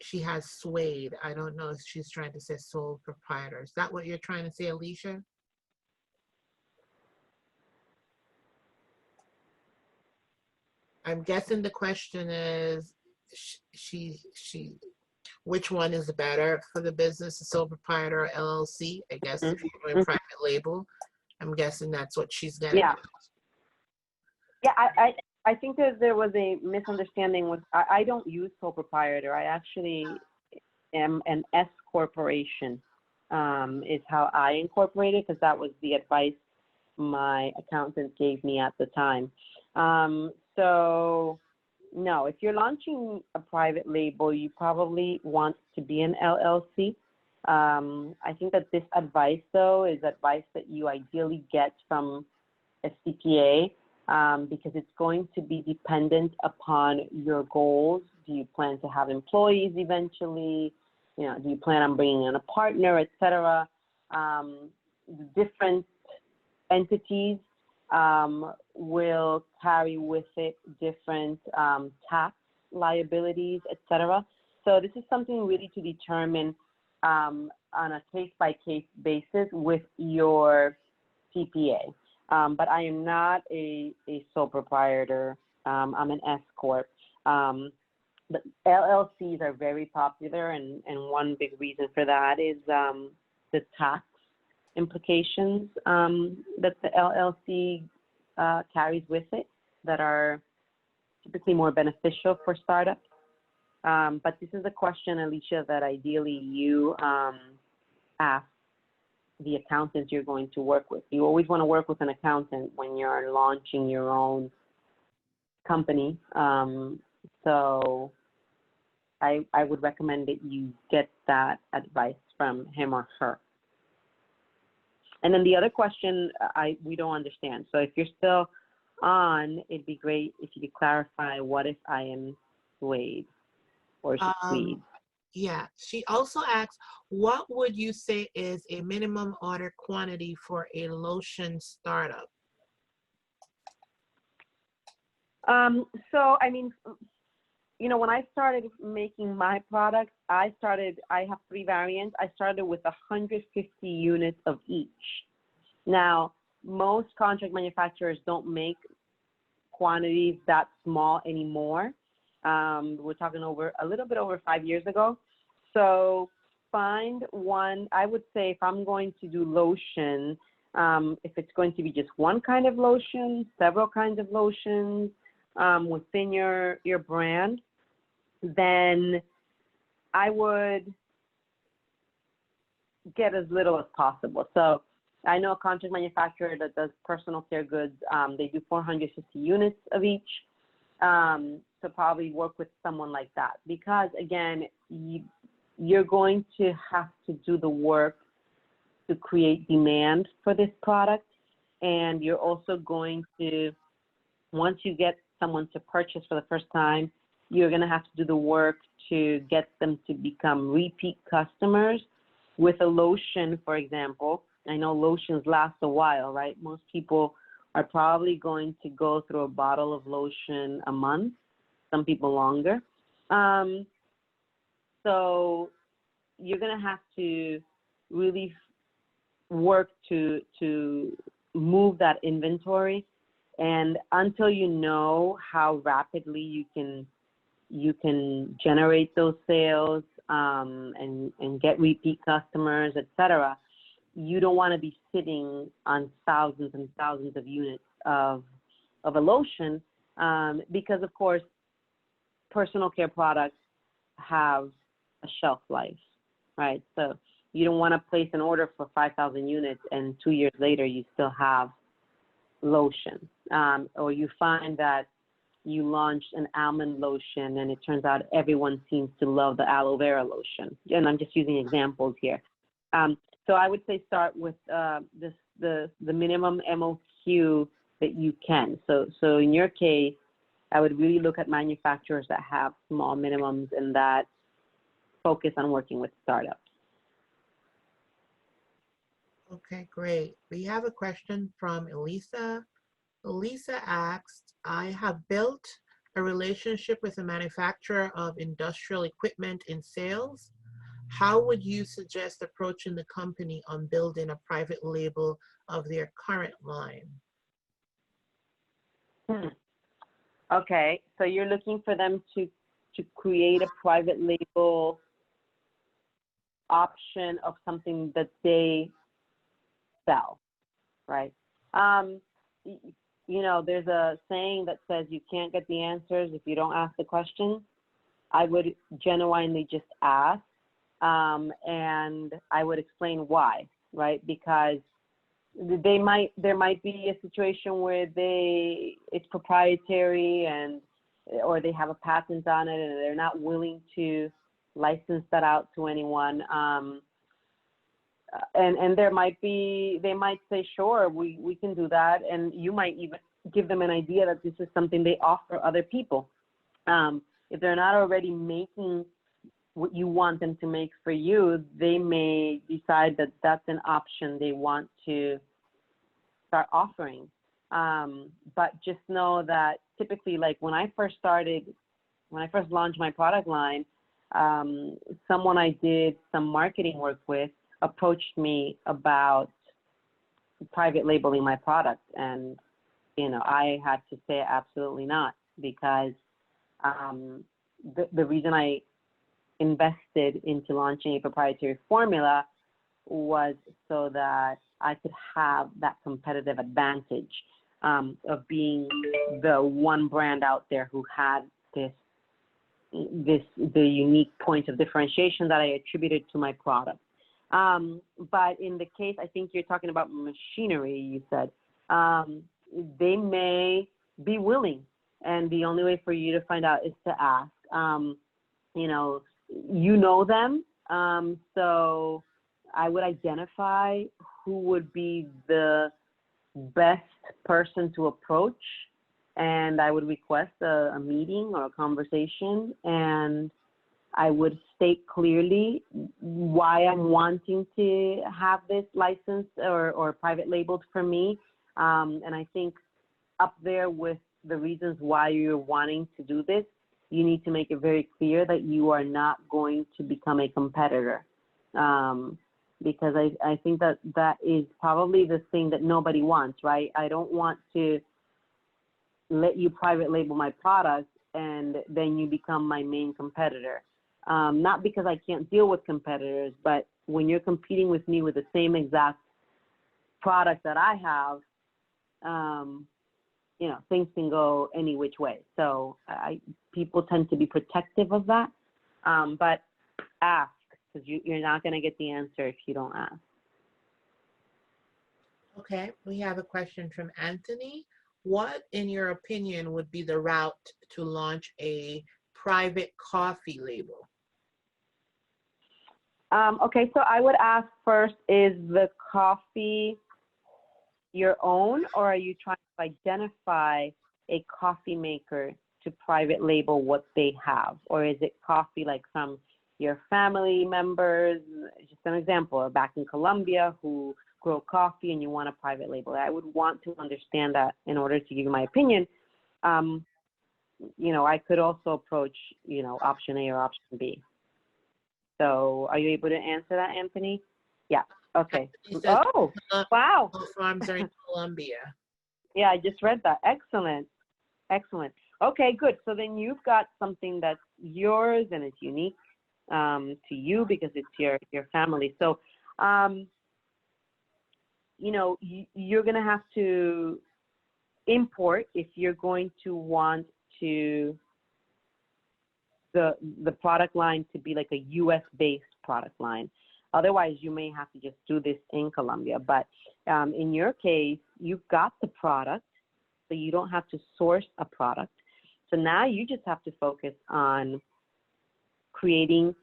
Speaker 1: she has Suede. I don't know if she's trying to say sole proprietor. Is that what you're trying to say, Alicia? I'm guessing the question is, which one is better for the business, the sole proprietor or LLC? I guess if you're doing private label, I'm guessing that's what she's getting.
Speaker 3: Yeah. Yeah, I think that there was a misunderstanding with, I don't use sole proprietor. I actually am an S corporation, is how I incorporated, because that was the advice my accountant gave me at the time. So no, if you're launching a private label, you probably want to be an LLC. I think that this advice, though, is advice that you ideally get from a CPA, because it's going to be dependent upon your goals. Do you plan to have employees eventually? You know, do you plan on bringing in a partner, et cetera? Different entities will carry with it different tax liabilities, et cetera. So this is something really to determine on a case-by-case basis with your CPA. But I am not a sole proprietor. I'm an S corp. But LLCs are very popular, and one big reason for that is the tax implications that the LLC carries with it that are typically more beneficial for startups. But this is a question, Alicia, that ideally you ask the accountant you're going to work with. You always want to work with an accountant when you're launching your own company. So I would recommend that you get that advice from him or her. And then the other question, we don't understand. So if you're still on, it'd be great if you could clarify, what if I am Suede or Swede?
Speaker 1: Yeah, she also asks, what would you say is a minimum order quantity for a lotion startup?
Speaker 3: So, I mean, you know, when I started making my products, I have 3 variants. I started with 150 units of each. Now, most contract manufacturers don't make quantities that small anymore. We're talking a little bit over 5 years ago. So find one. I would say if I'm going to do lotion, if it's going to be just one kind of lotion, several kinds of lotions within your brand, then I would get as little as possible. So I know a contract manufacturer that does personal care goods. They do 450 units of each. So probably work with someone like that, because again, you're going to have to do the work to create demand for this product. And you're also going to, once you get someone to purchase for the first time, you're going to have to do the work to get them to become repeat customers. With a lotion, for example, I know lotions last a while, right? Most people are probably going to go through a bottle of lotion a month, some people longer. So you're going to have to really work to move that inventory. And until you know how rapidly you can generate those sales and get repeat customers, etc., you don't want to be sitting on thousands and thousands of units of a lotion, because of course personal care products have a shelf life, right? So you don't want to place an order for 5,000 units and 2 years later you still have lotion, or you find that you launched an almond lotion and it turns out everyone seems to love the aloe vera lotion. And I'm just using examples here. So I would say start with the minimum MOQ that you can. So in your case, I would really look at manufacturers that have small minimums and that focus on working with startups.
Speaker 1: Okay, great. We have a question from Elisa. Elisa asked, I have built a relationship with a manufacturer of industrial equipment in sales. How would you suggest approaching the company on building a private label of their current line?
Speaker 3: Okay, so you're looking for them to create a private label option of something that they sell, right? You know, there's a saying that says you can't get the answers if you don't ask the questions. I would genuinely just ask, and I would explain why, right? Because there might be a situation where it's proprietary or they have a patent on it and they're not willing to license that out to anyone. And they might say, sure, we can do that. And you might even give them an idea that this is something they offer other people. If they're not already making what you want them to make for you, they may decide that that's an option they want to start offering. But just know that typically, like when I first launched my product line, someone I did some marketing work with approached me about private labeling my product, and I had to say absolutely not, because the reason I invested into launching a proprietary formula was so that I could have that competitive advantage of being the one brand out there who had the unique point of differentiation that I attributed to my product. But in the case, I think you're talking about machinery, you said, they may be willing, and the only way for you to find out is to ask. You know them, so I would identify who would be the best person to approach, and I would request a meeting or a conversation, and I would state clearly why I'm wanting to have this licensed or private labeled for me. And I think up there with the reasons why you're wanting to do this, you need to make it very clear that you are not going to become a competitor. Because I think that is probably the thing that nobody wants, right? I don't want to let you private label my product and then you become my main competitor. Not because I can't deal with competitors, but when you're competing with me with the same exact product that I have, things can go any which way. So people tend to be protective of that. But ask, because you're not going to get the answer if you don't ask.
Speaker 1: Okay, we have a question from Anthony. What, in your opinion, would be the route to launch a private coffee label?
Speaker 3: Okay, so I would ask first, is the coffee your own, or are you trying to identify a coffee maker to private label what they have? Or is it coffee like from your family members? Just an example, back in Colombia, who grow coffee and you want a private label. I would want to understand that in order to give you my opinion. You know, I could also approach, you know, option A or option B. So are you able to answer that, Anthony? Yeah. Okay. Oh, wow.
Speaker 1: All farms are in Colombia.
Speaker 3: Yeah, I just read that. Excellent. Excellent. Okay, good. So then you've got something that's yours and it's unique to you because it's your family. So, you know, you're going to have to import if you're going to want to the product line to be like a US based product line. Otherwise, you may have to just do this in Colombia. But in your case, you've got the product, so you don't have to source a product. So now you just have to focus on creating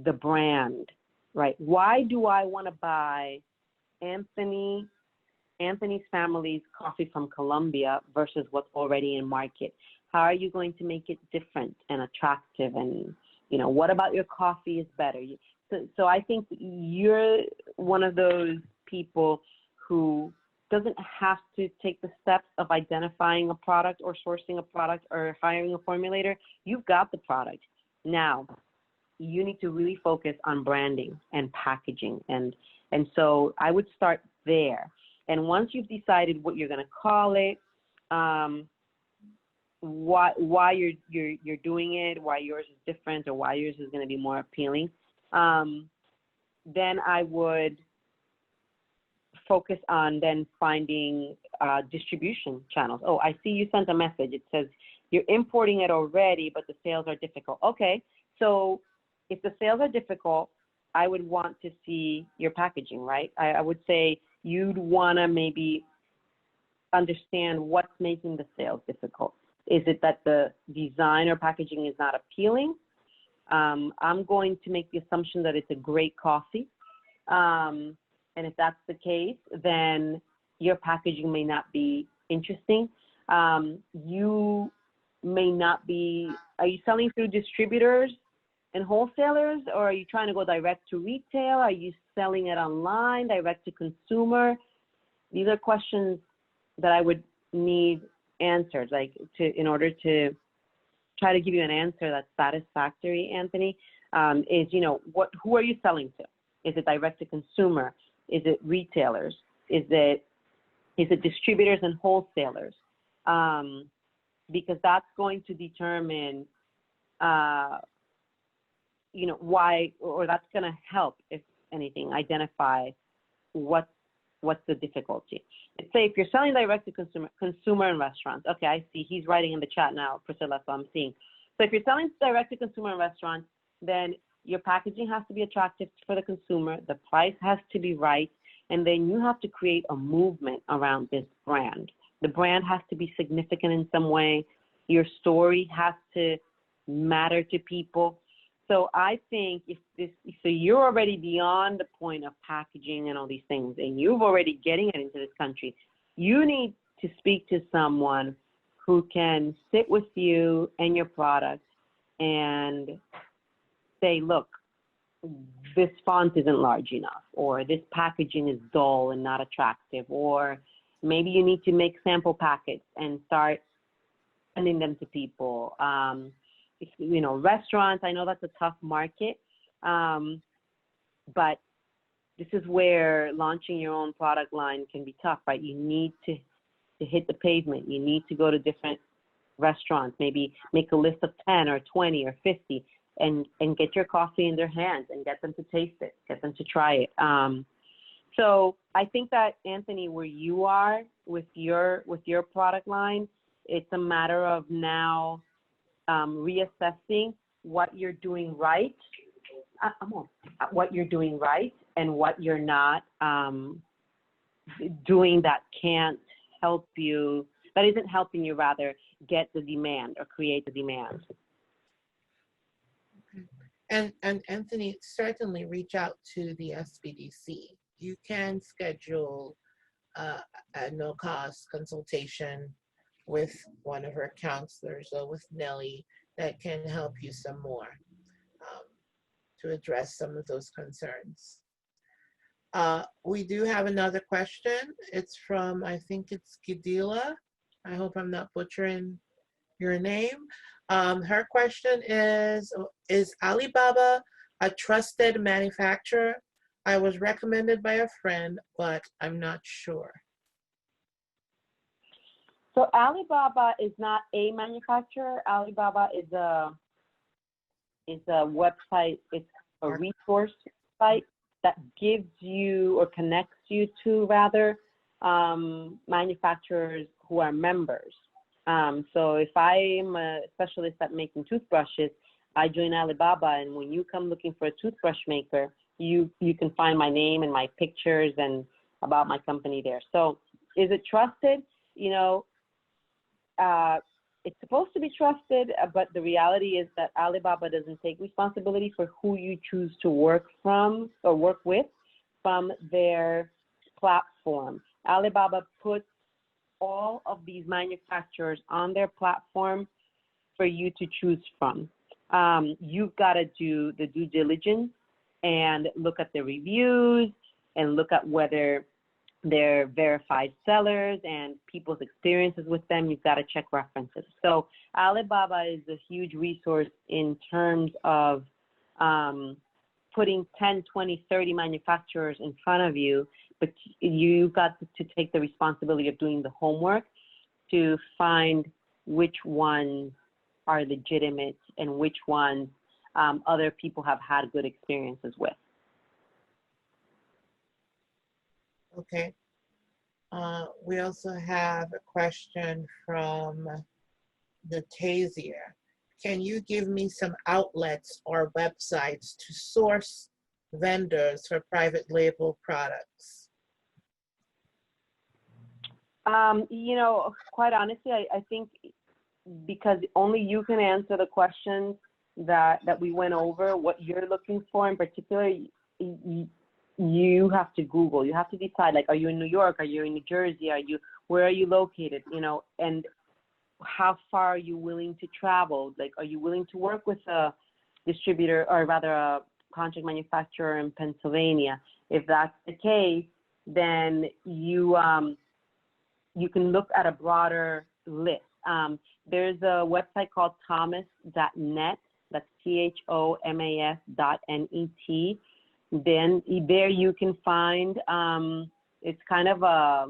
Speaker 3: the brand, right? Why do I want to buy Anthony's family's coffee from Colombia versus what's already in market? How are you going to make it different and attractive? And, you know, what about your coffee is better? So I think you're one of those people who doesn't have to take the steps of identifying a product or sourcing a product or hiring a formulator. You've got the product. Now, you need to really focus on branding and packaging. And so I would start there. And once you've decided what you're going to call it, why you're doing it, why yours is different, or why yours is going to be more appealing, then I would focus on then finding distribution channels. Oh, I see you sent a message. It says you're importing it already, but the sales are difficult. Okay, so if the sales are difficult, I would want to see your packaging, right? I would say you'd want to maybe understand what's making the sales difficult. Is it that the design or packaging is not appealing? I'm going to make the assumption that it's a great coffee. And if that's the case, then your packaging may not be interesting. You may not be, are you selling through distributors and wholesalers, or are you trying to go direct to retail? Are you selling it online, direct to consumer? These are questions that I would need answered, like in order to try to give you an answer that's satisfactory, Anthony, is, you know, who are you selling to? Is it direct to consumer? Is it retailers? Is it distributors and wholesalers? Because that's going to determine, you know, why, or that's going to help, if anything, identify what's the difficulty. Let's say if you're selling direct to consumer and restaurants. Okay, I see he's writing in the chat now, Priscilla, so I'm seeing. So if you're selling direct to consumer and restaurants, then your packaging has to be attractive for the consumer, the price has to be right, and then you have to create a movement around this brand. The brand has to be significant in some way. Your story has to matter to people. So I think so you're already beyond the point of packaging and all these things, and you've already getting it into this country. You need to speak to someone who can sit with you and your product and say, look, this font isn't large enough, or this packaging is dull and not attractive, or maybe you need to make sample packets and start sending them to people. You know, restaurants, I know that's a tough market, but this is where launching your own product line can be tough, right? You need to hit the pavement. You need to go to different restaurants, maybe make a list of 10 or 20 or 50 and get your coffee in their hands and get them to taste it, get them to try it. So I think that, Anthony, where you are with your product line, it's a matter of now reassessing what you're doing right what you're doing right and what you're not doing that can't help you, that isn't helping you rather get the demand or create the demand.
Speaker 1: And Anthony, certainly reach out to the SBDC. You can schedule a no-cost consultation with one of our counselors or with Nellie that can help you some more to address some of those concerns. We do have another question. It's from, I think it's Gidila. I hope I'm not butchering your name. Her question is Alibaba a trusted manufacturer? I was recommended by a friend, but I'm not sure.
Speaker 3: So Alibaba is not a manufacturer. Alibaba is a website, it's a resource site that gives you or connects you to rather manufacturers who are members. So if I'm a specialist at making toothbrushes, I join Alibaba, and when you come looking for a toothbrush maker, you can find my name and my pictures and about my company there. So is it trusted? You know, it's supposed to be trusted, but the reality is that Alibaba doesn't take responsibility for who you choose to work from or work with from their platform. Alibaba puts all of these manufacturers on their platform for you to choose from. You've got to do the due diligence and look at the reviews and look at whether they're verified sellers and people's experiences with them. You've got to check references. So Alibaba is a huge resource in terms of putting 10, 20, 30 manufacturers in front of you, but you've got to take the responsibility of doing the homework to find which ones are legitimate and which ones other people have had good experiences with.
Speaker 1: Okay. We also have a question from Natasia. Can you give me some outlets or websites to source vendors for private label products?
Speaker 3: You know, quite honestly, I think because only you can answer the questions that we went over, what you're looking for in particular, you have to Google. You have to decide, like, are you in New York? Are you in New Jersey? Where are you located? You know, and how far are you willing to travel? Like, are you willing to work with a distributor or rather a contract manufacturer in Pennsylvania? If that's the case, then you can look at a broader list. There's a website called thomas.net. That's THOMAS.net. Then there you can find, it's kind of a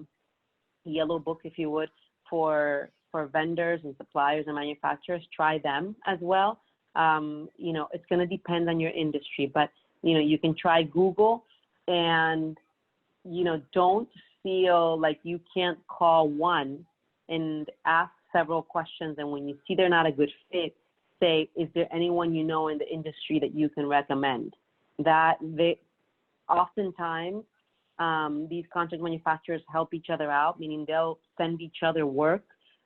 Speaker 3: yellow book, if you would, for vendors and suppliers and manufacturers. Try them as well. You know, it's going to depend on your industry, but, you know, you can try Google and, you know, don't feel like you can't call one and ask several questions. And when you see they're not a good fit, say, is there anyone you know in the industry that you can recommend? That they oftentimes these contract manufacturers help each other out, meaning they'll send each other work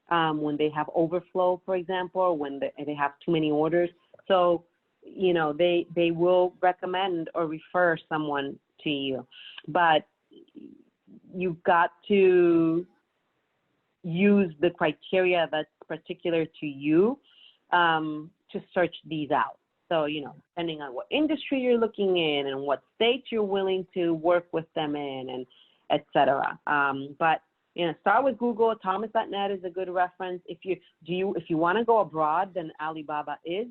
Speaker 3: when they have overflow, for example, or when they have too many orders. So, you know, they will recommend or refer someone to you, but you've got to use the criteria that's particular to you to search these out. So, you know, depending on what industry you're looking in and what state you're willing to work with them in, and et cetera. But, you know, start with Google. Thomas.net is a good reference. If you want to go abroad, then Alibaba is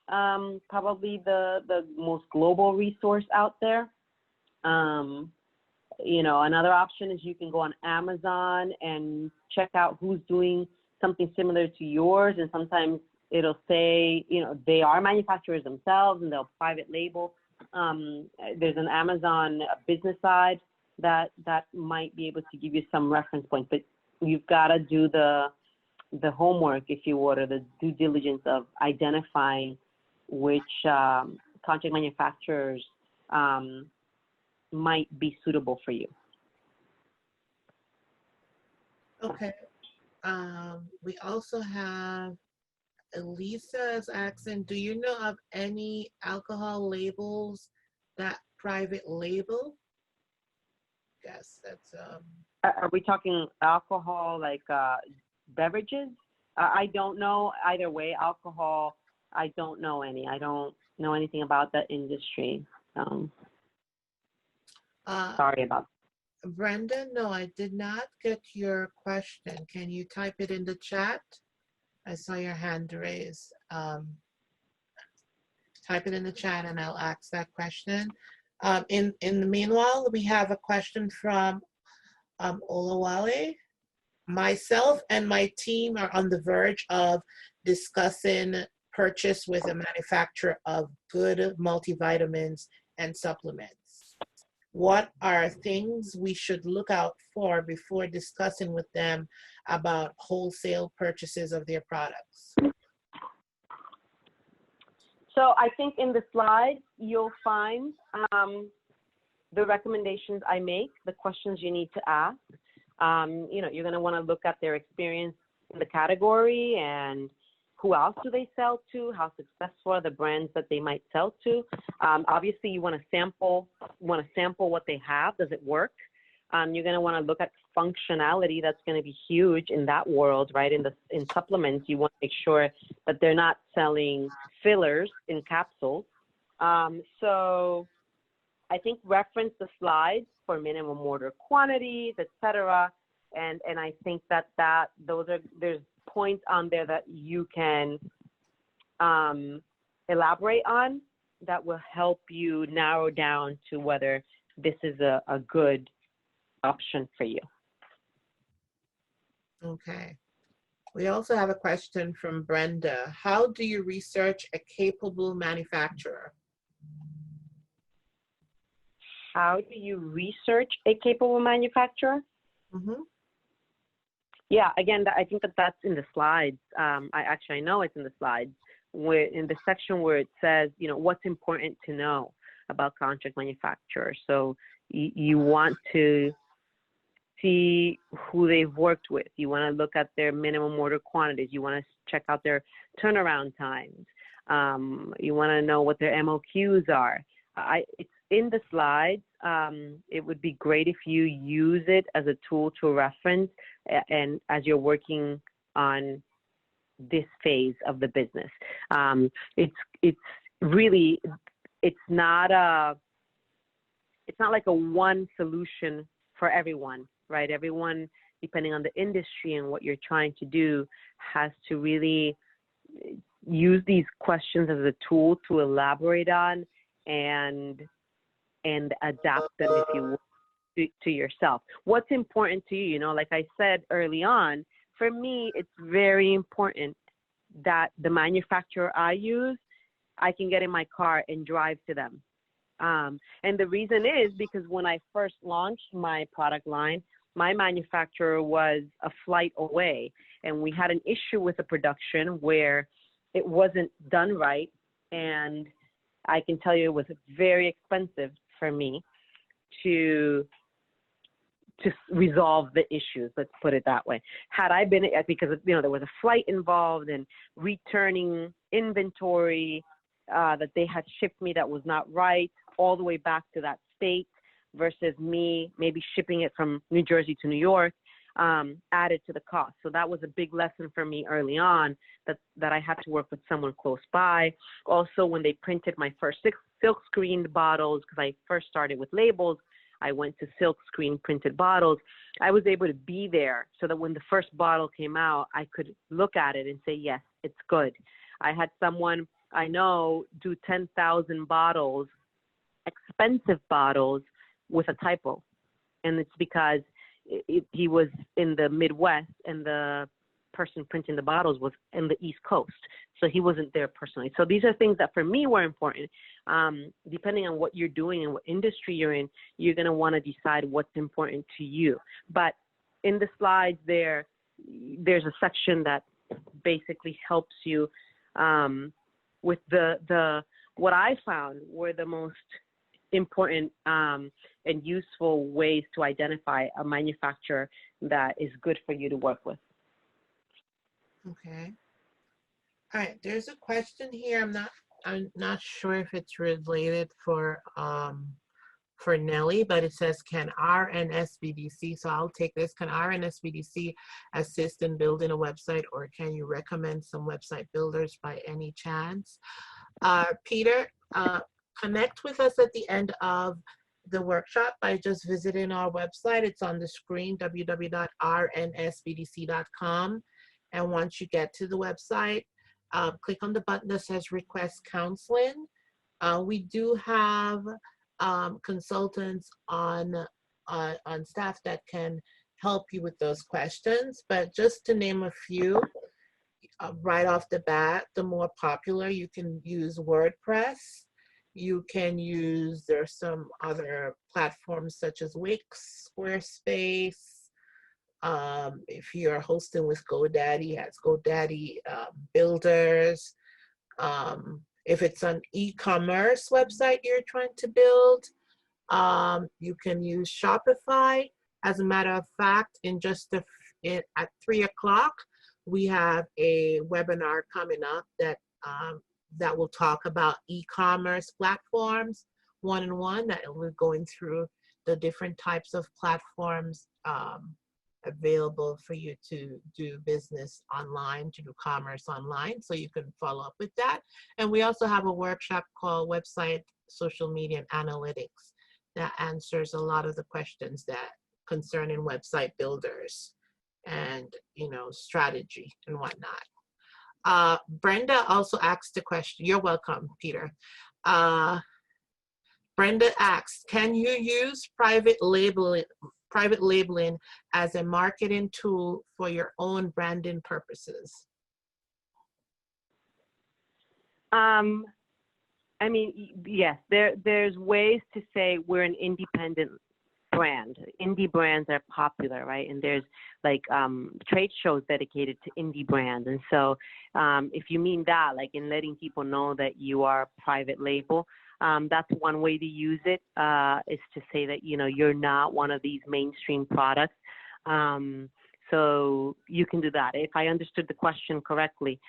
Speaker 3: probably the most global resource out there. You know, another option is you can go on Amazon and check out who's doing something similar to yours, and sometimes it'll say, you know, they are manufacturers themselves and they'll private label. There's an Amazon business side that might be able to give you some reference points, but you've got to do the homework, if you would, or the due diligence of identifying which contract manufacturers might be suitable for you.
Speaker 1: Okay. We also have Elisa is asking, do you know of any alcohol labels that private label? Guess that's
Speaker 3: Are we talking alcohol, like beverages? I don't know either way. Alcohol, I don't know any. I don't know anything about that industry. Sorry about that.
Speaker 1: Brenda, no, I did not get your question. Can you type it in the chat? I saw your hand raised. Type it in the chat and I'll ask that question. In the meanwhile, we have a question from Olawale. Myself and my team are on the verge of discussing purchase with a manufacturer of good multivitamins and supplements. What are things we should look out for before discussing with them about wholesale purchases of their products?
Speaker 3: So I think in the slides, you'll find the recommendations I make, the questions you need to ask. You're going to want to look at their experience in the category and who else do they sell to, how successful are the brands that they might sell to. Obviously, you want to sample what they have. Does it work? You're going to want to look at functionality. That's going to be huge in that world, right? In supplements, you want to make sure that they're not selling fillers in capsules. So I think reference the slides for minimum order quantities, etc. And I think there's points on there that you can elaborate on that will help you narrow down to whether this is a good option for you.
Speaker 1: Okay. We also have a question from Brenda. How do you research a capable manufacturer?
Speaker 3: How do you research a capable manufacturer?
Speaker 1: Mm-hmm.
Speaker 3: Yeah, again, I think that's in the slides. I know it's in the slides, where in the section where it says, what's important to know about contract manufacturers. So you want to see who they've worked with. You want to look at their minimum order quantities. You want to check out their turnaround times. You want to know what their MOQs are. It's in the slides. It would be great if you use it as a tool to reference and as you're working on this phase of the business. It's not like a one solution for everyone, right? Everyone, depending on the industry and what you're trying to do, has to really use these questions as a tool to elaborate on and adapt them, if you will, to yourself. What's important to you? Like I said early on, for me, it's very important that the manufacturer I use, I can get in my car and drive to them. And the reason is because when I first launched my product line, my manufacturer was a flight away, and we had an issue with the production where it wasn't done right. And I can tell you it was very expensive for me to resolve the issues, let's put it that way. Had I been, because there was a flight involved and returning inventory that they had shipped me that was not right all the way back to that state versus me maybe shipping it from New Jersey to New York, added to the cost. So that was a big lesson for me early on, that I had to work with someone close by. Also, when they printed my first silk screened bottles, because I first started with labels, I went to silk screen printed bottles. I was able to be there so that when the first bottle came out, I could look at it and say, yes, it's good. I had someone I know do 10,000 bottles, expensive bottles, with a typo. And it's because he was in the Midwest and the person printing the bottles was in the East Coast. So he wasn't there personally. So these are things that for me were important. Depending on what you're doing and what industry you're in, you're going to want to decide what's important to you. But in the slides there's a section that basically helps you with the what I found were the most important and useful ways to identify a manufacturer that is good for you to work with.
Speaker 1: Okay. All right. There's a question here. I'm not sure if it's related for Nelly, but it says, can RNSBDC, so I'll take this, can RNSBDC assist in building a website, or can you recommend some website builders by any chance? Peter, connect with us at the end of the workshop by just visiting our website. It's on the screen, www.rnsbdc.com. And once you get to the website, click on the button that says request counseling. We do have consultants on staff that can help you with those questions, but just to name a few, right off the bat, the more popular, you can use WordPress. You can use, there's some other platforms such as Wix, Squarespace. If you're hosting with GoDaddy, has GoDaddy builders. If it's an e-commerce website you're trying to build, you can use Shopify. As a matter of fact, at 3 o'clock, we have a webinar coming up that will talk about e-commerce platforms, one-on-one, that we're going through the different types of platforms available for you to do business online, to do commerce online, so you can follow up with that. And we also have a workshop called Website, Social Media, and Analytics that answers a lot of the questions that concerning website builders and, you know, strategy and whatnot. Brenda also asked a question. You're welcome, Peter. Brenda asks, can you use private labeling as a marketing tool for your own branding purposes?
Speaker 3: I mean, yes, there's ways to say we're an independent brand. Indie brands are popular, right? And there's like trade shows dedicated to indie brands. And so if you mean that, like in letting people know that you are a private label, that's one way to use it, is to say that, you know, you're not one of these mainstream products. So you can do that. If I understood the question correctly,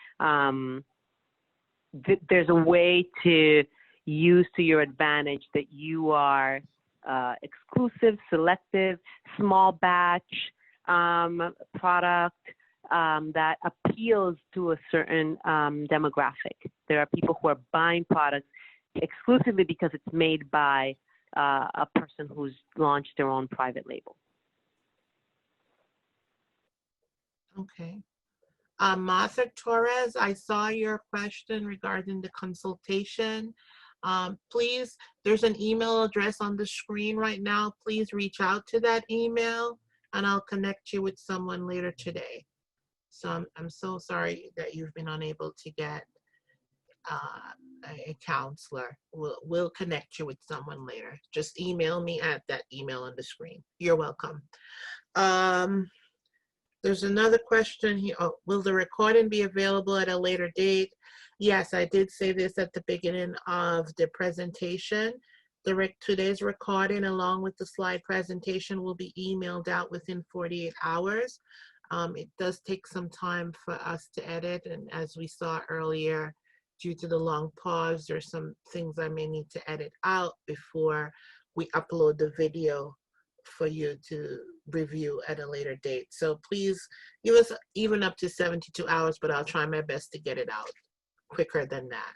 Speaker 3: there's a way to use to your advantage that you are exclusive, selective, small batch product that appeals to a certain demographic. There are people who are buying products exclusively because it's made by a person who's launched their own private label.
Speaker 1: Okay. Martha Torres, I saw your question regarding the consultation. Please, there's an email address on the screen right now. Please reach out to that email and I'll connect you with someone later today. So I'm so sorry that you've been unable to get a counselor. We'll connect you with someone later. Just email me at that email on the screen. You're welcome. There's another question here. Oh, will the recording be available at a later date? Yes, I did say this at the beginning of the presentation. Today's recording, along with the slide presentation, will be emailed out within 48 hours. It does take some time for us to edit, and as we saw earlier, due to the long pause, there's some things I may need to edit out before we upload the video for you to review at a later date. So please give us even up to 72 hours, but I'll try my best to get it out quicker than that.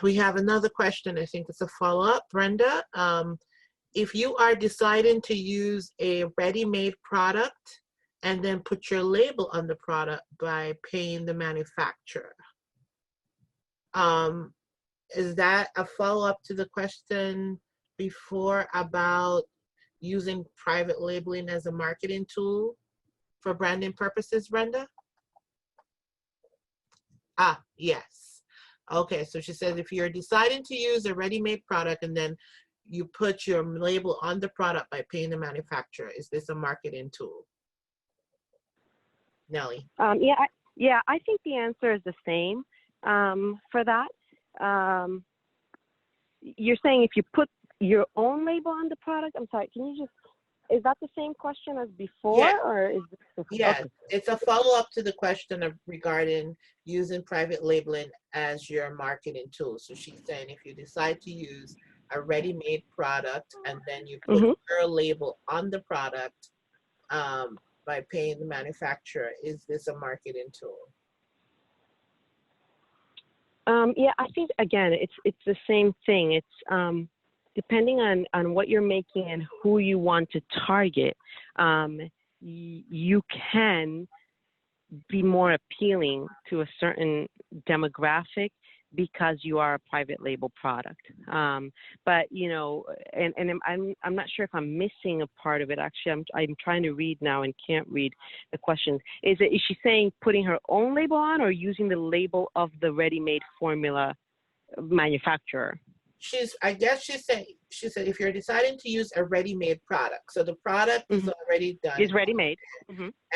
Speaker 1: We have another question. I think it's a follow-up, Brenda. If you are deciding to use a ready-made product and then put your label on the product by paying the manufacturer, is that a follow-up to the question before about using private labeling as a marketing tool for branding purposes, Brenda? Ah, yes. Okay, so she says if you're deciding to use a ready-made product and then you put your label on the product by paying the manufacturer, is this a marketing tool? Nelly?
Speaker 3: Yeah, I think the answer is the same. for that. You're saying if you put your own label on the product, I'm sorry, can you just, is that the same question as before,
Speaker 1: Yeah.
Speaker 3: or is this?
Speaker 1: Yes,
Speaker 3: Okay.
Speaker 1: it's a follow-up to the question of regarding using private labeling as your marketing tool. So she's saying if you decide to use a ready-made product and then you put
Speaker 3: Mhm.
Speaker 1: your label on the product by paying the manufacturer, is this a marketing tool?
Speaker 3: Yeah, I think again, it's the same thing. It's depending on what you're making and who you want to target. You can be more appealing to a certain demographic because you are a private label product. But you know, and I'm not sure if I'm missing a part of it. Actually, I'm trying to read now and can't read the questions. Is she saying putting her own label on or using the label of the ready-made formula manufacturer?
Speaker 1: I guess she said if you're deciding to use a ready-made product, so the product is already done.
Speaker 3: Is ready-made.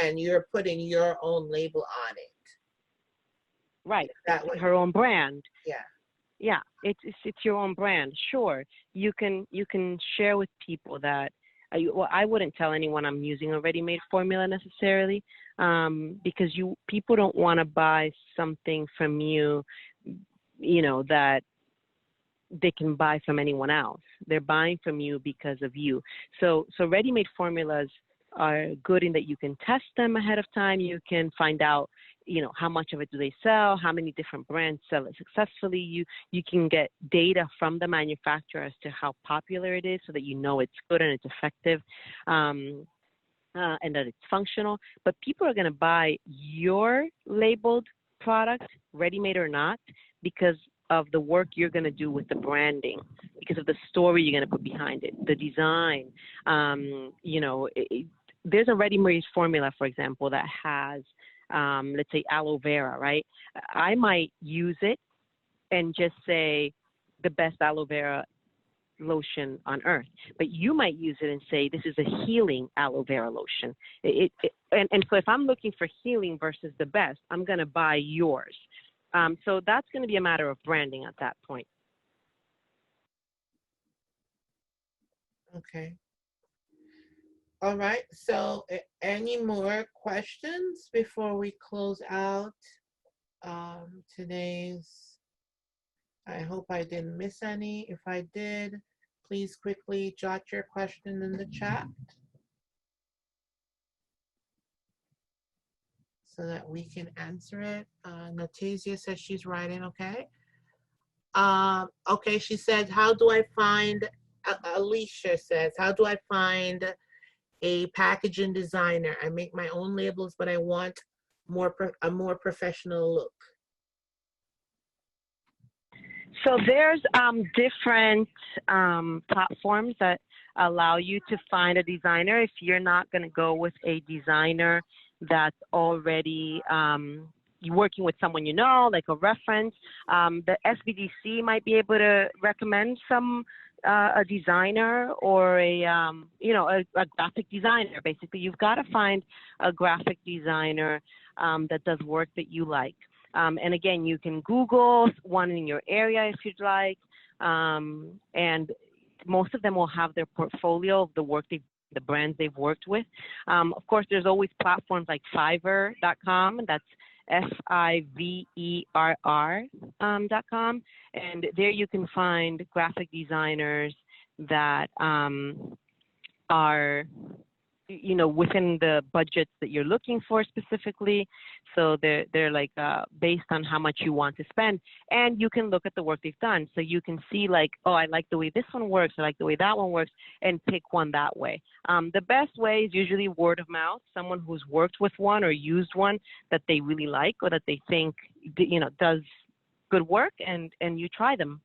Speaker 1: And you're putting your own label on it.
Speaker 3: Right.
Speaker 1: That way.
Speaker 3: Her own brand.
Speaker 1: Yeah.
Speaker 3: Yeah. It's your own brand. Sure. You can share with people that. Well, I wouldn't tell anyone I'm using a ready-made formula necessarily, because people don't want to buy something from you, you know, that they can buy from anyone else. They're buying from you because of you. So ready-made formulas are good in that you can test them ahead of time. You can find out, you know, how much of it do they sell, how many different brands sell it successfully. You can get data from the manufacturer as to how popular it is so that you know it's good and it's effective, and that it's functional. But people are going to buy your labeled product, ready-made or not, because of the work you're going to do with the branding, because of the story you're going to put behind it, the design. You know, there's a ready-made formula, for example, that has, let's say, aloe vera, right? I might use it and just say the best aloe vera lotion on earth, but you might use it and say this is a healing aloe vera lotion. And so if I'm looking for healing versus the best, I'm going to buy yours. So that's going to be a matter of branding at that point.
Speaker 1: Okay. All right. So any more questions before we close out today's? I hope I didn't miss any. If I did, please quickly jot your question in the chat so that we can answer it. Natasia says she's writing, okay. Okay, she said, how do I find, Alicia says, how do I find a packaging designer? I make my own labels, but I want a more professional look.
Speaker 3: So there's different platforms that allow you to find a designer if you're not going to go with a designer that's already working with someone you know, like a reference. The SBDC might be able to recommend a designer or a graphic designer. Basically, you've got to find a graphic designer that does work that you like. And again, you can Google one in your area if you'd like, and most of them will have their portfolio of the brands they've worked with. Of course, there's always platforms like Fiverr.com, and that's Fiverr.com, and there you can find graphic designers that are, you know, within the budgets that you're looking for specifically. So they're like based on how much you want to spend, and you can look at the work they've done. So you can see like, oh, I like the way this one works, I like the way that one works, and pick one that way. The best way is usually word of mouth, someone who's worked with one or used one that they really like or that they think, you know, does good work, and you try them.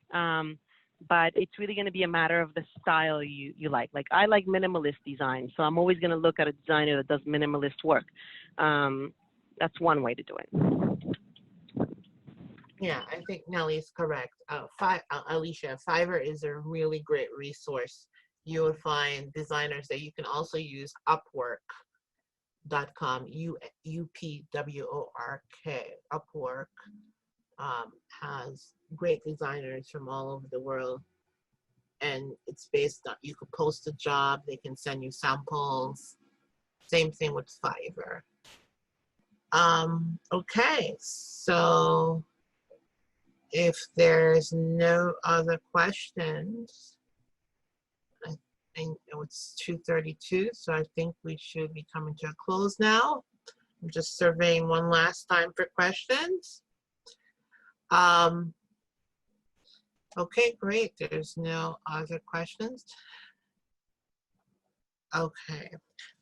Speaker 3: But it's really going to be a matter of the style you like. Like, I like minimalist design, so I'm always going to look at a designer that does minimalist work. That's one way to do it.
Speaker 1: Yeah, I think Nellie's correct. Alicia, Fiverr is a really great resource. You will find designers that you can also use Upwork.com, UPWORK, Upwork. has great designers from all over the world. And it's based on, you could post a job, they can send you samples. Same thing with Fiverr. Okay, so if there's no other questions, I think it's 2:32, so I think we should be coming to a close now. I'm just surveying one last time for questions. Okay, great. There's no other questions. Okay.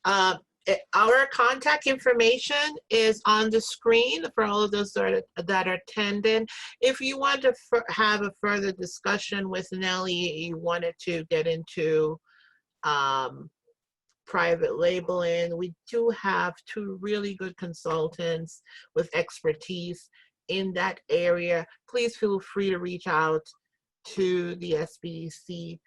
Speaker 1: Our contact information is on the screen for all of those that are attending. If you want to have a further discussion with Nelly, you wanted to get into private labeling, we do have 2 really good consultants with expertise in that area. Please feel free to reach out to the SBDC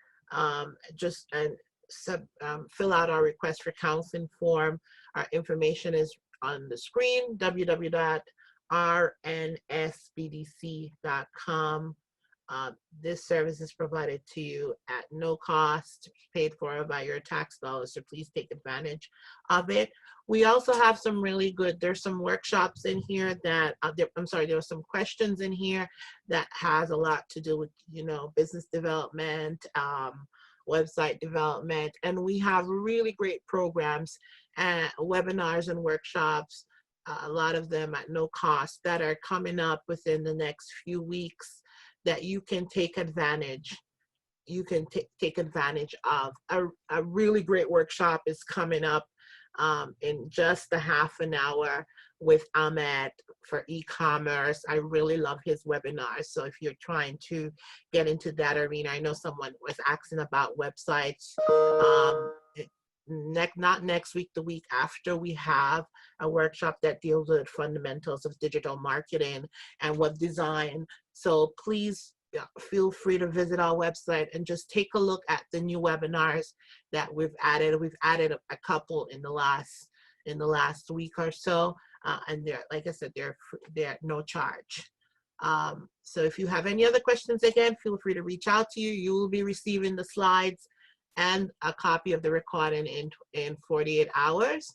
Speaker 1: fill out our request for counseling form. Our information is on the screen, www.rnsbdc.com. This service is provided to you at no cost, paid for by your tax dollars, so please take advantage of it. We also have some really good, there's some workshops in here that, there are some questions in here that has a lot to do with, business development, website development, and we have really great programs and webinars and workshops, a lot of them at no cost, that are coming up within the next few weeks that you can take advantage. You can take advantage of. A really great workshop is coming up in just a half an hour with Ahmed for e-commerce. I really love his webinars. So if you're trying to get into that arena, I know someone was asking about websites. Not next week, the week after, we have a workshop that deals with fundamentals of digital marketing and web design. So please feel free to visit our website and just take a look at the new webinars that we've added. We've added a couple in the last week or so, and they're, like I said, they're at no charge. So if you have any other questions, again, feel free to reach out to you. You will be receiving the slides and a copy of the recording in 48 hours.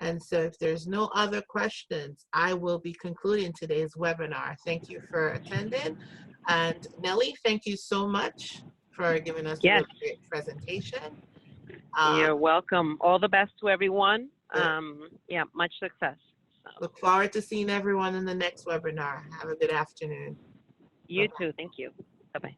Speaker 1: And so if there's no other questions, I will be concluding today's webinar. Thank you for attending. And Nelly, thank you so much for giving us a great presentation.
Speaker 3: You're welcome. All the best to everyone. Much success.
Speaker 1: Look forward to seeing everyone in the next webinar. Have a good afternoon.
Speaker 3: You too. Thank you. Bye-bye.